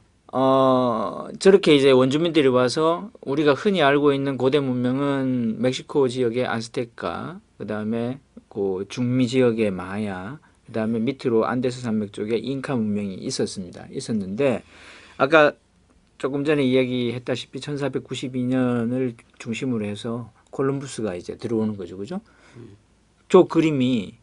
Speaker 2: 저렇게 이제 원주민들이 와서 우리가 흔히 알고 있는 고대 문명은 멕시코 지역의 아스테카, 그다음에 그 중미 지역의 마야, 그다음에 밑으로 안데스 산맥 쪽에 잉카 문명이 있었는데 아까 조금 전에 이야기했다시피 1492년을 중심으로 해서 콜럼부스가 이제 들어오는 거죠, 그죠? 저 그림이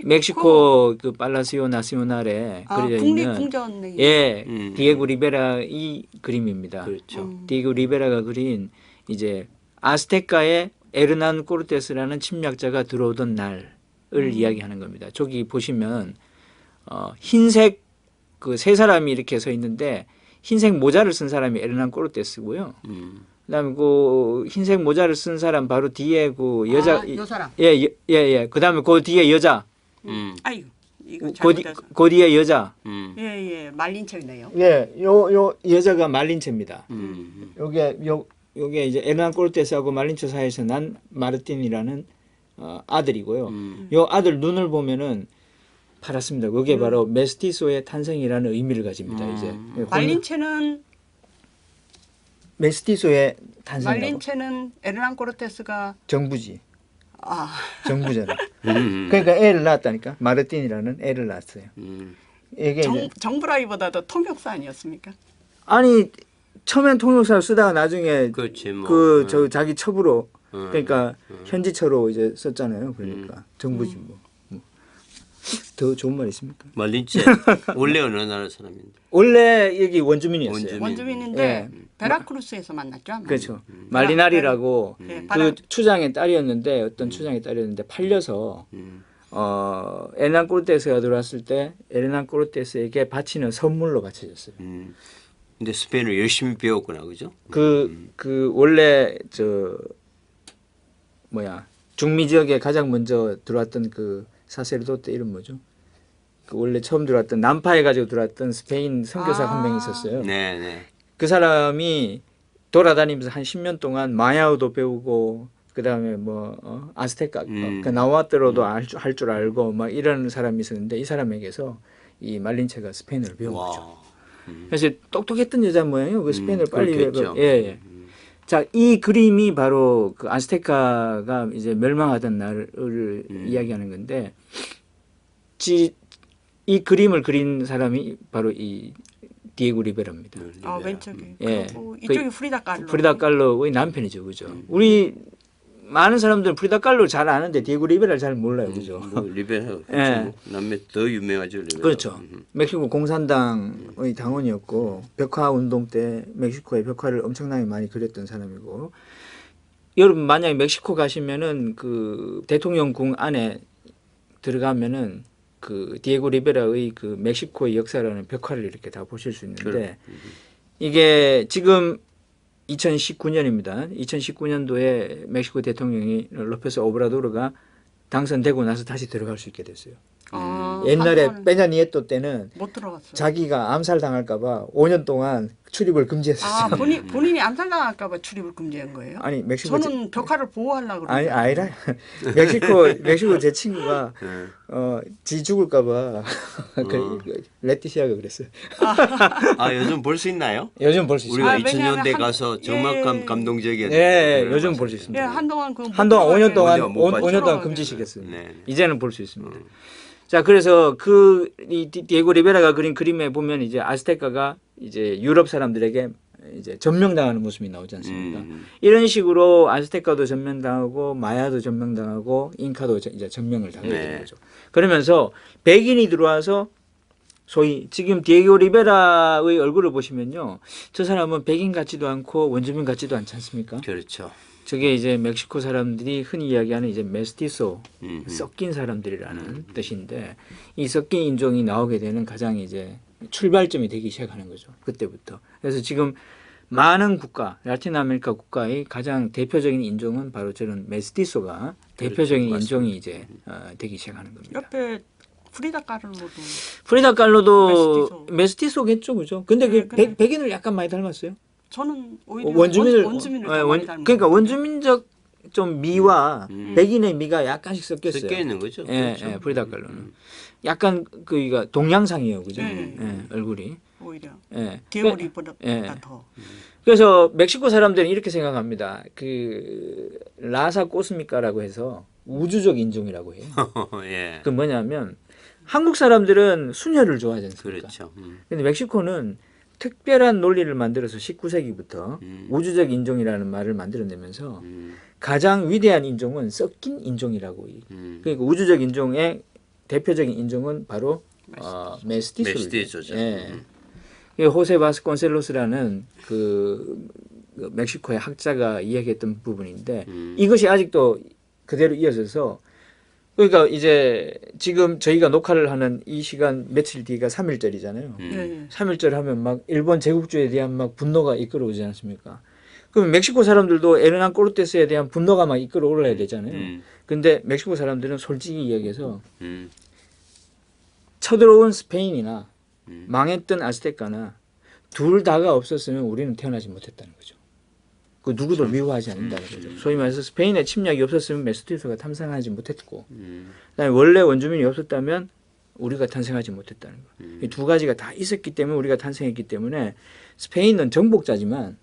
Speaker 2: 멕시코 그 팔라시오 나시오날에 그려져 있는
Speaker 1: 국립궁전
Speaker 2: 예, 디에고 리베라 이 그림입니다.
Speaker 3: 그렇죠.
Speaker 2: 디에고 리베라가 그린 이제 아스테카의 에르난 코르테스라는 침략자가 들어오던 날을 이야기하는 겁니다. 저기 보시면 흰색 그 세 사람이 이렇게 서 있는데 흰색 모자를 쓴 사람이 에르난 코르테스고요. 그다음에 그 흰색 모자를 쓴 사람 바로 뒤에 그 여자
Speaker 1: 요 사람.
Speaker 2: 예. 그다음에 그 뒤에 여자.
Speaker 1: 아유, 이거
Speaker 2: 그
Speaker 1: 잘못해서.
Speaker 2: 뒤에 여자.
Speaker 1: 예, 말린 책이네요.
Speaker 2: 예, 요 여자가 말린체입니다. 요게 이제 에르난 코르테스하고 말린체 사이에서 난 마르틴이라는 아들이고요. 요 아들 눈을 보면은 파랗습니다. 그게 바로 메스티소의 탄생이라는 의미를 가집니다. 이제
Speaker 1: 말린체는
Speaker 2: 메스티소의 탄생이라고.
Speaker 1: 말린체는 에르난 코르테스가
Speaker 2: 정부지.
Speaker 1: 아,
Speaker 2: 정부잖아. 그러니까 애를 낳았다니까. 마르틴이라는 애를 낳았어요. 이게 이제
Speaker 1: 정부라기보다도 통역사 아니었습니까?
Speaker 2: 아니 처음엔 통역사를 쓰다가 나중에
Speaker 3: 그렇지, 뭐.
Speaker 2: 저 자기 첩으로 그러니까 현지처로 이제 썼잖아요. 그러니까 정부지 뭐. 더 좋은 말 있습니까?
Speaker 3: 말린체 원래 어느 나라 사람인데?
Speaker 2: 원래 여기 원주민이었어요.
Speaker 1: 원주민인데
Speaker 2: 예.
Speaker 1: 베라크루스에서 만났죠. 아마.
Speaker 2: 그렇죠. 말리나리라고
Speaker 1: 네,
Speaker 2: 그 추장의 딸이었는데 어떤 추장의 딸이었는데 팔려서 에르난 코르테스가 들어왔을 때 에르난 코르테스에게 바치는 선물로 바쳐졌어요.
Speaker 3: 근데 스페인을 열심히 배웠구나, 그죠?
Speaker 2: 그 원래 중미 지역에 가장 먼저 들어왔던 그 사세르도테 이름 뭐죠? 그 원래 처음 들어왔던 난파해 가지고 들어왔던 스페인 선교사 한 명 있었어요.
Speaker 3: 네.
Speaker 2: 그 사람이 돌아다니면서 한 10년 동안 마야어도 배우고 그다음에 아스테카 그 나와트로도 할 줄 알고 막 이런 사람이 있었는데 이 사람에게서 이 말린체가 스페인어를 배운 거죠. 그래서 똑똑했던 여자 모양이에요. 그 스페인어를 빨리
Speaker 3: 그렇겠죠.
Speaker 2: 예. 자, 이 그림이 바로 그 아스테카가 이제 멸망하던 날을 이야기하는 건데, 이 그림을 그린 사람이 바로 이 디에고 리베라입니다.
Speaker 1: 왼쪽이.
Speaker 2: 예.
Speaker 1: 그리고 이쪽이 프리다 칼로.
Speaker 2: 프리다 칼로의 남편이죠, 그죠? 우리 많은 사람들은 프리다 칼로 잘 아는데 디에고 리베라를 잘 몰라요, 그죠?
Speaker 3: 뭐 리베라
Speaker 2: 예.
Speaker 3: 남매 더 유명하죠. 리베라.
Speaker 2: 그렇죠. 멕시코 공산당의 당원이었고 벽화 운동 때 멕시코의 벽화를 엄청나게 많이 그렸던 사람이고, 여러분 만약에 멕시코 가시면은 그 대통령궁 안에 들어가면은 그 디에고 리베라의 그 멕시코의 역사라는 벽화를 이렇게 다 보실 수 있는데, 이게 지금 2019년입니다. 2019년도에 멕시코 대통령이 로페스 오브라도르가 당선되고 나서 다시 들어갈 수 있게 됐어요. 옛날에
Speaker 1: 한동안
Speaker 2: 페냐 니에토 때는
Speaker 1: 못 들어갔어요.
Speaker 2: 자기가 암살 당할까봐 5년 동안 출입을 금지했었어요.
Speaker 1: 본인이 암살당할까봐 출입을 금지한 거예요?
Speaker 2: 아니 멕시코
Speaker 1: 저는 벽화를 보호하려고
Speaker 2: 아니
Speaker 1: 그러는데.
Speaker 2: 아니라 멕시코 제 친구가 지 죽을까봐 그 레티시아가 그랬어요.
Speaker 3: 요즘 볼 수 있나요?
Speaker 2: 요즘 볼 수 있어요.
Speaker 3: 우리가
Speaker 1: 왜냐하면
Speaker 3: 2000년대 가서 정말 감동적이었는데.
Speaker 2: 예, 요즘 볼 수
Speaker 1: 예,
Speaker 2: 있습니다.
Speaker 1: 한동안 그
Speaker 2: 5년 동안
Speaker 3: 못 봤죠.
Speaker 2: 5년 동안 금지시켰어요.
Speaker 3: 네.
Speaker 2: 이제는 볼 수 있습니다. 자, 그래서 이 디에고 리베라가 그린 그림에 보면 이제 아스테카가 이제 유럽 사람들에게 이제 점령당하는 모습이 나오지 않습니까? 이런 식으로 아스테카도 점령당하고 마야도 점령당하고 잉카도 이제 점령을 당하게 되는 거죠. 그러면서 백인이 들어와서 소위 지금 디에고 리베라의 얼굴을 보시면요, 저 사람은 백인 같지도 않고 원주민 같지도 않지 않습니까?
Speaker 3: 그렇죠.
Speaker 2: 저게 이제 멕시코 사람들이 흔히 이야기하는 이제 메스티소, 섞인 사람들이라는 뜻인데, 이 섞인 인종이 나오게 되는 가장 이제 출발점이 되기 시작하는 거죠. 그때부터. 그래서 지금 많은 국가, 라틴 아메리카 국가의 가장 대표적인 인종은 바로 저런 메스티소가 대표적인
Speaker 3: 그렇죠.
Speaker 2: 인종이 이제 되기 시작하는 겁니다.
Speaker 1: 옆에 프리다 칼로도
Speaker 2: 프리다 칼로도 메스티소겠죠, 그죠? 근데 그
Speaker 1: 근데
Speaker 2: 백인을 약간 많이 닮았어요.
Speaker 1: 저는 오히려
Speaker 2: 원주민을
Speaker 1: 더 많이 닮은
Speaker 2: 그러니까
Speaker 1: 것 같아요.
Speaker 2: 원주민적 좀 미와 백인의 미가 약간씩 섞였어요.
Speaker 3: 섞여 있는 거죠.
Speaker 2: 예,
Speaker 3: 그렇죠.
Speaker 2: 예, 프리다 칼로는 약간 그가 동양상이에요, 그죠? 예, 얼굴이.
Speaker 1: 오히려
Speaker 2: 예.
Speaker 1: 디에고 리베라보다
Speaker 2: 예.
Speaker 1: 더.
Speaker 2: 그래서 멕시코 사람들은 이렇게 생각합니다. 그 라사 꼬스미카라고 해서 우주적 인종이라고 해요.
Speaker 3: 예.
Speaker 2: 그 뭐냐면 한국 사람들은 수녀를 좋아하지 않습니까?
Speaker 3: 그렇죠.
Speaker 2: 근데 멕시코는 특별한 논리를 만들어서 19세기부터 우주적 인종이라는 말을 만들어내면서 가장 위대한 인종은 섞인 인종이라고. 그러니까 우주적 인종의 대표적인 인종은 바로 메스티소죠. 예. 호세 바스콘셀로스라는 그 멕시코의 학자가 이야기했던 부분인데, 이것이 아직도 그대로 이어져서, 그러니까 이제 지금 저희가 녹화를 하는 이 시간 며칠 뒤가 3일절이잖아요. 3일절 하면 막 일본 제국주의에 대한 막 분노가 이끌어오지 않습니까? 그럼 멕시코 사람들도 에르난 코르테스에 대한 분노가 막 이끌어올라야 되잖아요. 근데 멕시코 사람들은 솔직히 이야기해서 쳐들어온 스페인이나 망했던 아스테카나 둘 다가 없었으면 우리는 태어나지 못했다는 거죠. 그 누구도 미워하지 않는다는 거죠. 소위 말해서 스페인의 침략이 없었으면 메스티소가 탄생하지 못했고, 그다음에 원래 원주민이 없었다면 우리가 탄생하지 못했다는 거. 이 두 가지가 다 있었기 때문에 우리가 탄생했기 때문에 스페인은 정복자지만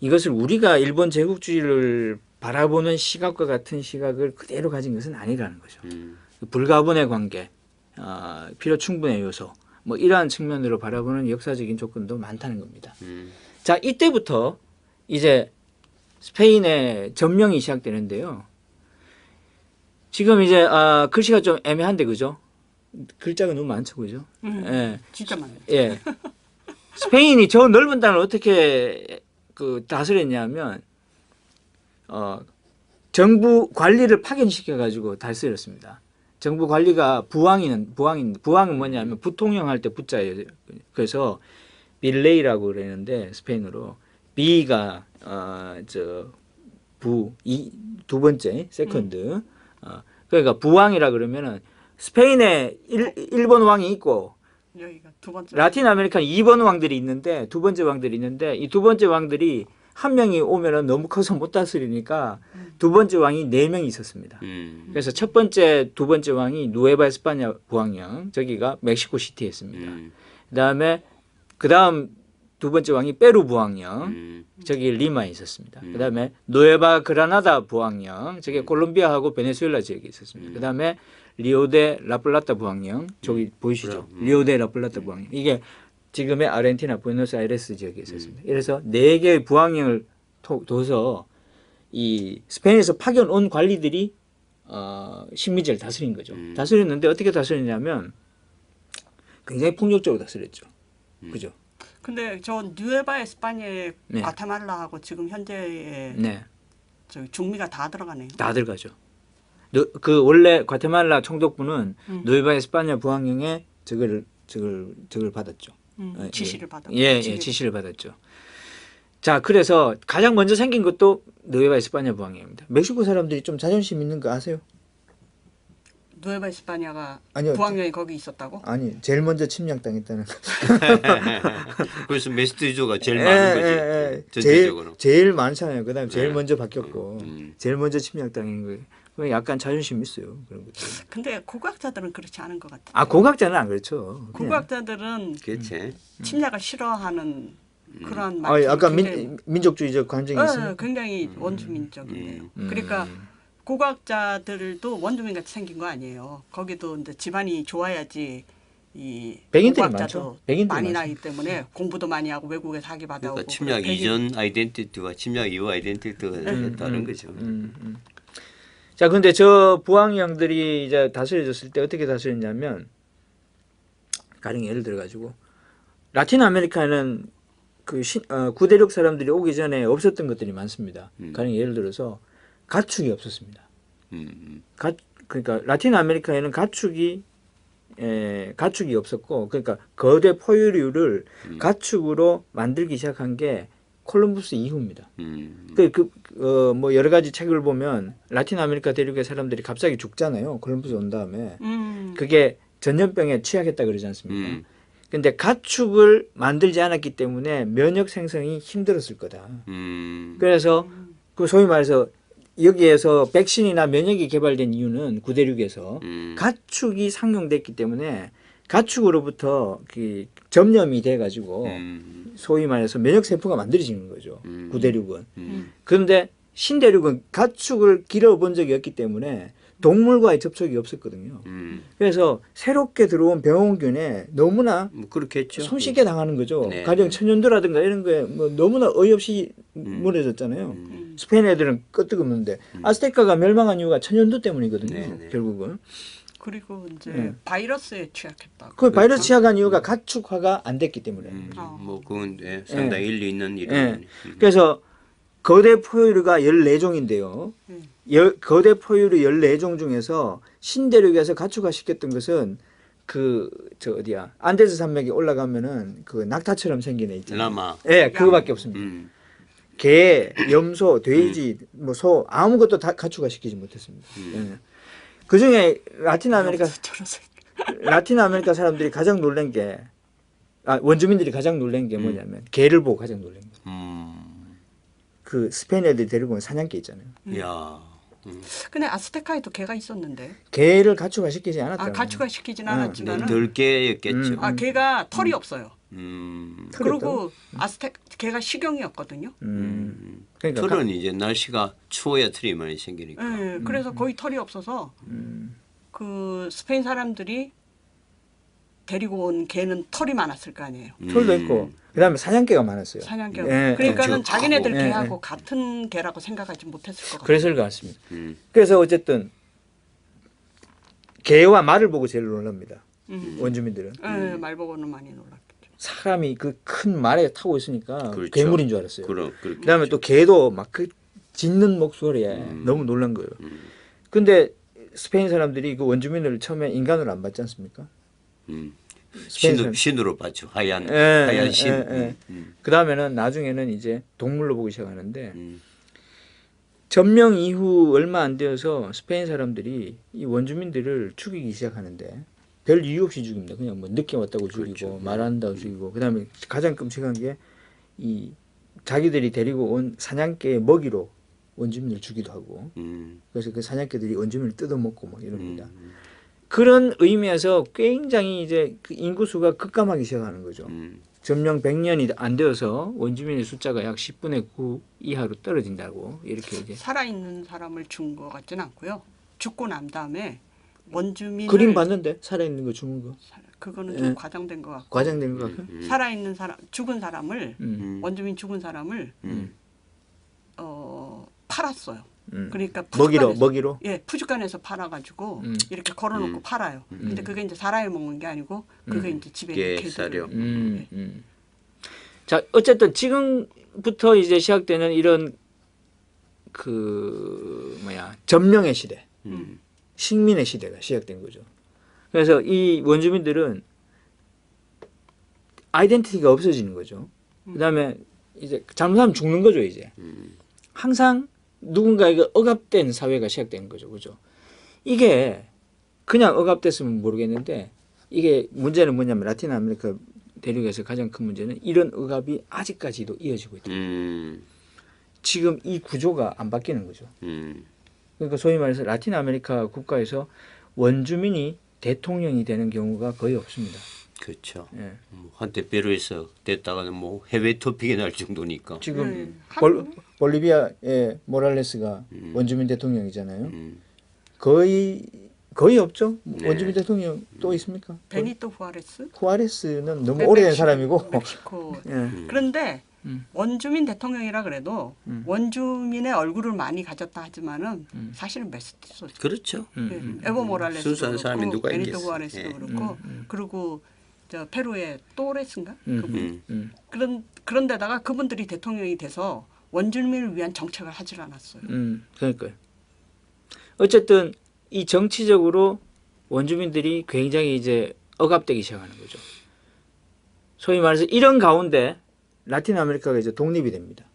Speaker 2: 이것을 우리가 일본 제국주의를 바라보는 시각과 같은 시각을 그대로 가진 것은 아니라는 거죠. 불가분의 관계, 필요 충분의 요소, 뭐 이러한 측면으로 바라보는 역사적인 조건도 많다는 겁니다. 자, 이때부터 이제 스페인의 점령이 시작되는데요. 지금 이제 글씨가 좀 애매한데 그죠? 글자가 너무 많죠, 그죠? 예.
Speaker 1: 진짜 많아요.
Speaker 2: 예. 스페인이 저 넓은 땅을 어떻게 그 다스렸냐면 정부 관리를 파견시켜 가지고 다스렸습니다. 정부 관리가 부왕은 뭐냐면 부통령 할 때 부자예요. 그래서 빌레이라고 그러는데 스페인어로 B가 두 번째 세컨드. 그러니까 부왕이라 그러면은 스페인에 1번 왕이 있고
Speaker 1: 여기가 두 번째.
Speaker 2: 라틴 아메리카는 2번 왕들이 있는데 두 번째 왕들이 있는데 이 두 번째 왕들이 한 명이 오면은 너무 커서 못 다스리니까 두 번째 왕이 4명이 있었습니다. 그래서 첫 번째, 두 번째 왕이 누에바 에스파냐 부왕령, 저기가 멕시코 시티였습니다. 그다음 두 번째 왕이 페루 부왕령, 저기 리마에 있었습니다. 그다음에 누에바 그라나다 부왕령, 저게 콜롬비아하고 베네수엘라 지역에 있었습니다. 그다음에 리오데 라플라타 부왕령, 저기 보이시죠? 리오데 라플라타 부왕령. 이게 지금의 아르헨티나 부에노스아이레스 지역에 있었습니다. 그래서 4개의 부왕령을 둬서 이 스페인에서 파견 온 관리들이 식민지를 다스린 거죠. 다스렸는데 어떻게 다스렸냐면 굉장히 폭력적으로 다스렸죠. 그죠?
Speaker 1: 근데 저 누에바 에스파냐의
Speaker 2: 네.
Speaker 1: 과테말라하고 지금 현재의
Speaker 2: 네.
Speaker 1: 저기 중미가 다 들어가네요.
Speaker 2: 다 들어가죠. 그 원래 과테말라 총독부는 누에바 에스파냐 부왕령의 저걸 받았죠.
Speaker 1: 지시를 받았고.
Speaker 2: 예, 지시를 받았죠. 자, 그래서 가장 먼저 생긴 것도 누에바 에스파냐 부왕령입니다. 멕시코 사람들이 좀 자존심 있는 거 아세요?
Speaker 1: 누에바 에스파냐가
Speaker 2: 아니요.
Speaker 1: 부왕령이 거기 있었다고?
Speaker 2: 아니, 제일 먼저 침략당했다는.
Speaker 3: 그래서 메스티조가 제일 많은 거지. 전체적으로.
Speaker 2: 제일 많잖아요. 그다음에 제일
Speaker 3: 네.
Speaker 2: 먼저 바뀌었고, 제일 먼저 침략당한 거예요. 그럼 약간 자존심 있어요. 그런 것들.
Speaker 1: 근데 고고학자들은 그렇지 않은 것 같아요.
Speaker 2: 아, 고고학자는 안 그렇죠.
Speaker 1: 고고학자들은
Speaker 3: 그렇지.
Speaker 1: 침략을 싫어하는 그런 말이
Speaker 2: 약간
Speaker 1: 굉장히-
Speaker 2: 민족주의적 감정이 있어요.
Speaker 1: 굉장히 원주민적인데요. 그러니까 고고학자들도 원주민 같이 생긴 거 아니에요. 거기도 이제 집안이 좋아야지 이
Speaker 2: 백인들이
Speaker 1: 고고학자도
Speaker 2: 많죠. 백인들이
Speaker 1: 많이
Speaker 2: 많죠.
Speaker 1: 나기 때문에 공부도 많이 하고 외국에 사기 받아오고.
Speaker 3: 그러니까 침략 이전 아이덴티티와 침략 이후 아이덴티티가 다른 거죠.
Speaker 2: 자, 근데 저 부왕령들이 이제 다스려졌을 때 어떻게 다스렸냐면, 가령 예를 들어 가지고 라틴 아메리카는 그 구대륙 사람들이 오기 전에 없었던 것들이 많습니다. 가령 예를 들어서 가축이 없었습니다. 그러니까 라틴 아메리카에는 가축이 없었고, 그러니까 거대 포유류를 가축으로 만들기 시작한 게 콜럼버스 이후입니다. 뭐 여러 가지 책을 보면 라틴 아메리카 대륙의 사람들이 갑자기 죽잖아요. 콜럼버스 온 다음에. 그게 전염병에 취약했다 그러지 않습니까? 근데 가축을 만들지 않았기 때문에 면역 생성이 힘들었을 거다. 그래서 그 소위 말해서 여기에서 백신이나 면역이 개발된 이유는 구대륙에서 가축이 상용됐기 때문에 가축으로부터 그 점염이 돼가지고 소위 말해서 면역 세포가 만들어지는 거죠. 구대륙은. 그런데 신대륙은 가축을 길어본 적이 없기 때문에 동물과의 접촉이 없었거든요. 그래서 새롭게 들어온 병원균에 너무나
Speaker 3: 뭐 그렇겠죠.
Speaker 2: 손쉽게 당하는 거죠.
Speaker 3: 네.
Speaker 2: 가령 천연두라든가 이런 거에 뭐 너무나 어이없이 무너졌잖아요. 스페인 애들은 끄떡없는데 아스테카가 멸망한 이유가 천연두 때문이거든요.
Speaker 3: 네.
Speaker 2: 결국은.
Speaker 1: 그리고 이제 바이러스에 취약했다.
Speaker 2: 그 바이러스 취약한 이유가 가축화가 안 됐기 때문에.
Speaker 3: 뭐 그건 상당히 일리 있는 일이에요.
Speaker 2: 그래서 거대 포유류가 14종인데요. 거대 포유류 14종 중에서 신대륙에서 가축화 시켰던 것은 안데스 산맥에 올라가면은 그 낙타처럼 생긴 애 있잖아요.
Speaker 3: 라마.
Speaker 2: 예, 그거밖에 없습니다. 개, 염소, 돼지, 뭐 소 아무것도 다 가축화 시키지 못했습니다. 예. 그 중에 라틴 아메리카 사람들이 가장 놀란 게, 원주민들이 가장 놀란 게 뭐냐면 개를 보고 가장 놀란 거예요. 그 스페인 애들이 데리고 온 사냥개 있잖아요.
Speaker 3: 야.
Speaker 1: 근데 아스테카에도 개가 있었는데.
Speaker 2: 개를 가축화 시키지 않았다고.
Speaker 1: 가축화 시키진 않았지만.
Speaker 3: 덜개였겠죠.
Speaker 1: 개가 털이 없어요. 그리고
Speaker 2: 없다고?
Speaker 1: 개가 식용이었거든요.
Speaker 2: 그러니까
Speaker 3: 털은 이제 날씨가 추워야 털이 많이 생기니까.
Speaker 1: 네, 그래서 거의 털이 없어서 그 스페인 사람들이 데리고 온 개는 털이 많았을 거 아니에요.
Speaker 2: 털도 있고 그다음에 사냥개가 많았어요.
Speaker 1: 사냥개가.
Speaker 2: 예,
Speaker 1: 그러니까는
Speaker 3: 예.
Speaker 1: 자기네들
Speaker 2: 예,
Speaker 1: 개하고 같은 개라고 생각하지 못했을 것 같아요.
Speaker 2: 그랬을 것 같습니다. 그래서 어쨌든 개와 말을 보고 제일 놀랍니다. 원주민들은.
Speaker 1: 네, 말 보고는 많이 놀랐겠죠.
Speaker 2: 사람이 그 큰 말에 타고 있으니까
Speaker 3: 그렇죠.
Speaker 2: 괴물인 줄 알았어요.
Speaker 3: 그렇겠죠.
Speaker 2: 그다음에 또 개도 막 그 짖는 목소리에 너무 놀란 거예요. 근데 스페인 사람들이 그 원주민을 처음에 인간으로 안 받지 않습니까?
Speaker 3: 신으로 봤죠. 하얀 신.
Speaker 2: 그 다음에는 나중에는 이제 동물로 보기 시작하는데 점령 이후 얼마 안 되어서 스페인 사람들이 이 원주민들을 죽이기 시작하는데 별 이유 없이 죽입니다. 그냥 뭐 늦게 왔다고 죽이고
Speaker 3: 그렇죠.
Speaker 2: 말한다고 죽이고 그다음에 가장 끔찍한 게 이 자기들이 데리고 온 사냥개의 먹이로 원주민을 주기도 하고 그래서 그 사냥개들이 원주민을 뜯어먹고 막 이럽니다. 그런 의미에서 굉장히 이제 그 인구수가 급감하기 시작하는 거죠. 점령 100년이 안 되어서 원주민의 숫자가 약 10분의 9 이하로 떨어진다고 이렇게 이제
Speaker 1: 살아있는 사람을 준 것 같지는 않고요. 죽고 난 다음에 원주민을
Speaker 2: 그림 봤는데 살아있는 거 죽은 거
Speaker 1: 그거는 좀 과장된 것 같고
Speaker 2: 과장된 거 같아요.
Speaker 1: 살아있는 사람 죽은 사람을 원주민 죽은 사람을 팔았어요. 그러니까
Speaker 2: 먹이로
Speaker 1: 예, 푸주간에서 팔아가지고 이렇게 걸어놓고 팔아요. 근데 그게 이제 사람이 먹는 게 아니고 그게 이제 집에 있는 개들.
Speaker 2: 자, 어쨌든 지금부터 이제 시작되는 이런 그 점령의 시대, 식민의 시대가 시작된 거죠. 그래서 이 원주민들은 아이덴티티가 없어지는 거죠. 그다음에 이제 잘못하면 죽는 거죠, 이제. 항상 누군가에게 억압된 사회가 시작되는 거죠. 그죠? 이게 그냥 억압됐으면 모르겠는데 이게 문제는 뭐냐면 라틴 아메리카 대륙에서 가장 큰 문제는 이런 억압이 아직까지도 이어지고 있다. 지금 이 구조가 안 바뀌는 거죠. 그러니까 소위 말해서 라틴 아메리카 국가에서 원주민이 대통령이 되는 경우가 거의 없습니다.
Speaker 3: 그렇죠.
Speaker 2: 예.
Speaker 3: 한때 페루에서 됐다가는 뭐 해외 토픽이 날 정도니까.
Speaker 2: 지금 볼리비아의 모랄레스가 원주민 대통령이잖아요. 거의 없죠.
Speaker 3: 네.
Speaker 2: 원주민 대통령 또 있습니까?
Speaker 1: 베니토 후아레스?
Speaker 2: 후아레스는 너무 오래된 사람이고.
Speaker 1: 멕시코.
Speaker 2: 예.
Speaker 1: 그런데 원주민 대통령이라 그래도 원주민의 얼굴을 많이 가졌다 하지만은 사실은 메스티소.
Speaker 3: 그렇죠.
Speaker 1: 에보 모랄레스도
Speaker 3: 순수한 사람이
Speaker 1: 그렇고
Speaker 3: 누가
Speaker 1: 베니토
Speaker 3: 있겠어.
Speaker 1: 후아레스도
Speaker 3: 예.
Speaker 1: 그렇고 그리고 저 페루의 또레스인가? 그분.
Speaker 3: 음.
Speaker 1: 그런데다가 그분들이 대통령이 돼서 원주민을 위한 정책을 하질 않았어요.
Speaker 2: 그러니까요. 어쨌든 이 정치적으로 원주민들이 굉장히 이제 억압되기 시작하는 거죠. 소위 말해서 이런 가운데 라틴 아메리카가 이제 독립이 됩니다.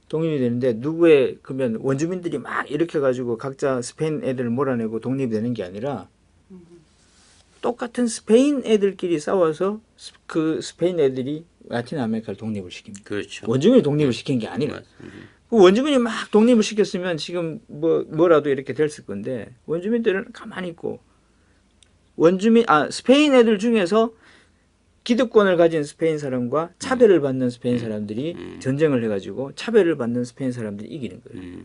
Speaker 2: 독립이 되는데 누구의 그러면 원주민들이 막 이렇게 가지고 각자 스페인 애들을 몰아내고 독립이 되는 게 아니라 똑같은 스페인 애들끼리 싸워서 그 스페인 애들이 라틴 아메리카를 독립을 시킵니다.
Speaker 3: 그렇죠.
Speaker 2: 원주민이 독립을 시킨 게 아니라. 그 원주민이 막 독립을 시켰으면 지금 뭐라도 이렇게 됐을 건데 원주민들은 가만히 있고 스페인 애들 중에서 기득권을 가진 스페인 사람과 차별을 받는 스페인 사람들이 전쟁을 해가지고 차별을 받는 스페인 사람들이 이기는 거예요.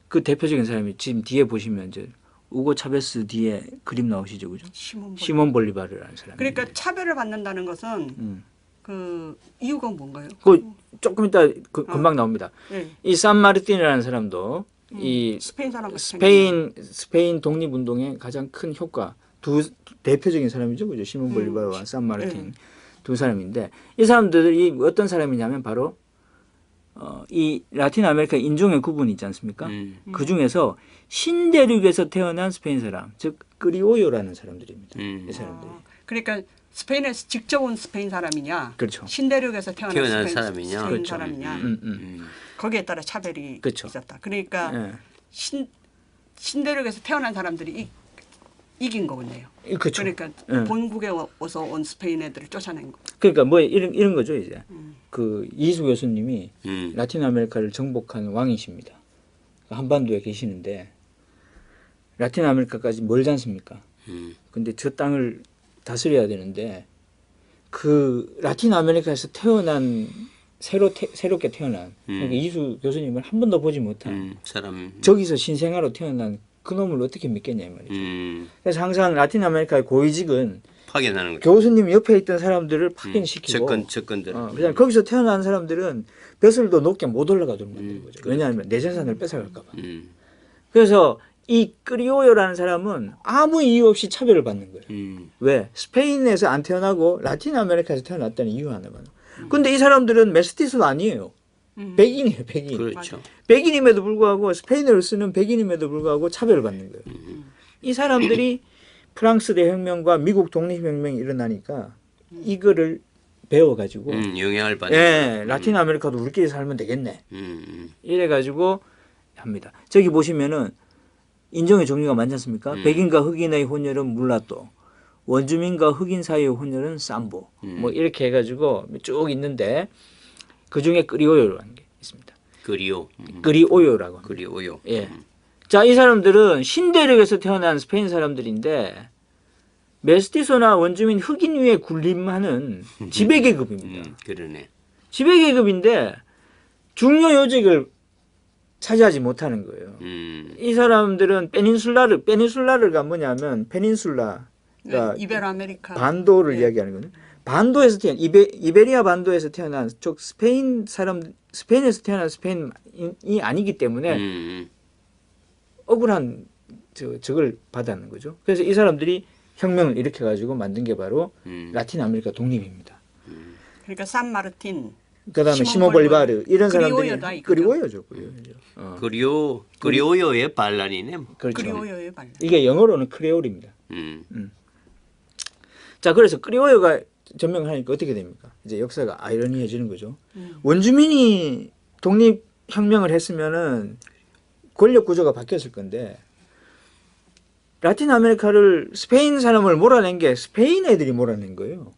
Speaker 2: 그 대표적인 사람이 지금 뒤에 보시면 이제 우고 차베스 뒤에 그림 나오시죠, 그죠? 시몬 볼리바르라는 사람.
Speaker 1: 그러니까 차별을 받는다는 것은 그 이유가 뭔가요?
Speaker 2: 그 조금 이따 금방 나옵니다.
Speaker 1: 네.
Speaker 2: 이 산마르틴이라는 사람도 이
Speaker 1: 스페인 사람
Speaker 2: 스페인 독립운동의 가장 큰 효과 두 대표적인 사람이죠, 그죠? 시몬 볼리바르와 산마르틴 두 사람인데 이 사람들이 어떤 사람이냐면 바로 이 라틴 아메리카 인종의 구분이 있지 않습니까? 그 중에서 신대륙에서 태어난 스페인 사람, 즉 크리오요라는 사람들입니다. 이 사람들이.
Speaker 1: 그러니까 스페인에서 직접 온 스페인 사람이냐,
Speaker 2: 그렇죠.
Speaker 1: 신대륙에서 태어난
Speaker 3: 사람이냐,
Speaker 1: 스페인
Speaker 2: 그렇죠.
Speaker 1: 사람이냐, 거기에 따라 차별이
Speaker 2: 그렇죠.
Speaker 1: 있었다. 그러니까 신대륙에서 태어난 사람들이 이긴 거군요.
Speaker 2: 그렇죠.
Speaker 1: 그러니까 본국에 와서 온 스페인 애들을 쫓아낸 거.
Speaker 2: 그러니까 뭐 이런 거죠 이제. 그 이수 교수님이 라틴 아메리카를 정복한 왕이십니다. 한반도에 계시는데 라틴 아메리카까지 멀지 않습니까? 근데 저 땅을 다스려야 되는데 그 라틴 아메리카에서 태어난 새롭게 태어난 그러니까 이수 교수님을 한 번도 보지 못한
Speaker 3: 사람
Speaker 2: 저기서 신생아로 태어난 그 놈을 어떻게 믿겠냐 이 말이죠. 그래서 항상 라틴 아메리카의 고위직은
Speaker 3: 파견하는 거죠.
Speaker 2: 교수님 옆에 있던 사람들을 파견시키고
Speaker 3: 접근들.
Speaker 2: 그냥 거기서 태어난 사람들은 벼슬도 높게 못 올라가도록 만드는 거죠. 왜냐하면 내 재산을 뺏어갈까 봐. 그래서 이 크리오요라는 사람은 아무 이유 없이 차별을 받는 거예요. 왜? 스페인에서 안 태어나고 라틴 아메리카에서 태어났다는 이유 하나만. 근데 이 사람들은 메스티스도 아니에요. 백인이에요, 백인.
Speaker 3: 그렇죠.
Speaker 2: 백인임에도 불구하고 스페인어를 쓰는 백인임에도 불구하고 차별을 받는 거예요. 이 사람들이 프랑스 대혁명과 미국 독립혁명이 일어나니까 이거를 배워가지고
Speaker 3: 영향을 받는.
Speaker 2: 예, 라틴 아메리카도 우리끼리 살면 되겠네. 이래가지고 합니다. 저기 보시면은 인종의 종류가 많지 않습니까? 백인과 흑인의 혼혈은 물라또, 원주민과 흑인 사이의 혼혈은 삼보. 뭐 이렇게 해가지고 쭉 있는데 그 중에 크리오요라는 게 있습니다. 크리오요라고.
Speaker 3: 크리오요.
Speaker 2: 예. 자, 이 사람들은 신대륙에서 태어난 스페인 사람들인데 메스티소나 원주민 흑인 위에 군림하는 지배계급입니다.
Speaker 3: 그러네.
Speaker 2: 지배계급인데 중요 요직을 차지하지 못하는 거예요. 이 사람들은 페닌슐라르가 뭐냐면 페닌슐라가
Speaker 1: 이베로아메리카
Speaker 2: 반도를 이야기하는 거는 반도에서 태어난 이베리아 반도에서 태어난 쪽 스페인에서 태어난 스페인이 아니기 때문에 억울한 적을 받았는 거죠. 그래서 이 사람들이 혁명을 일으켜 가지고 만든 게 바로 라틴 아메리카 독립입니다.
Speaker 1: 그러니까 산마르틴,
Speaker 2: 그다음에 시몬 볼리바르 이런 사람들이
Speaker 1: 그리오요죠.
Speaker 3: 그리오요의 반란이네.
Speaker 2: 그렇죠.
Speaker 1: 그리오요의 반란.
Speaker 2: 이게 영어로는 크레올입니다. 자, 그래서 크리오요가 전명을 하니까 어떻게 됩니까? 이제 역사가 아이러니해지는 거죠. 원주민이 독립혁명을 했으면은 권력 구조가 바뀌었을 건데 라틴 아메리카를 스페인 사람을 몰아낸 게 스페인 애들이 몰아낸 거예요.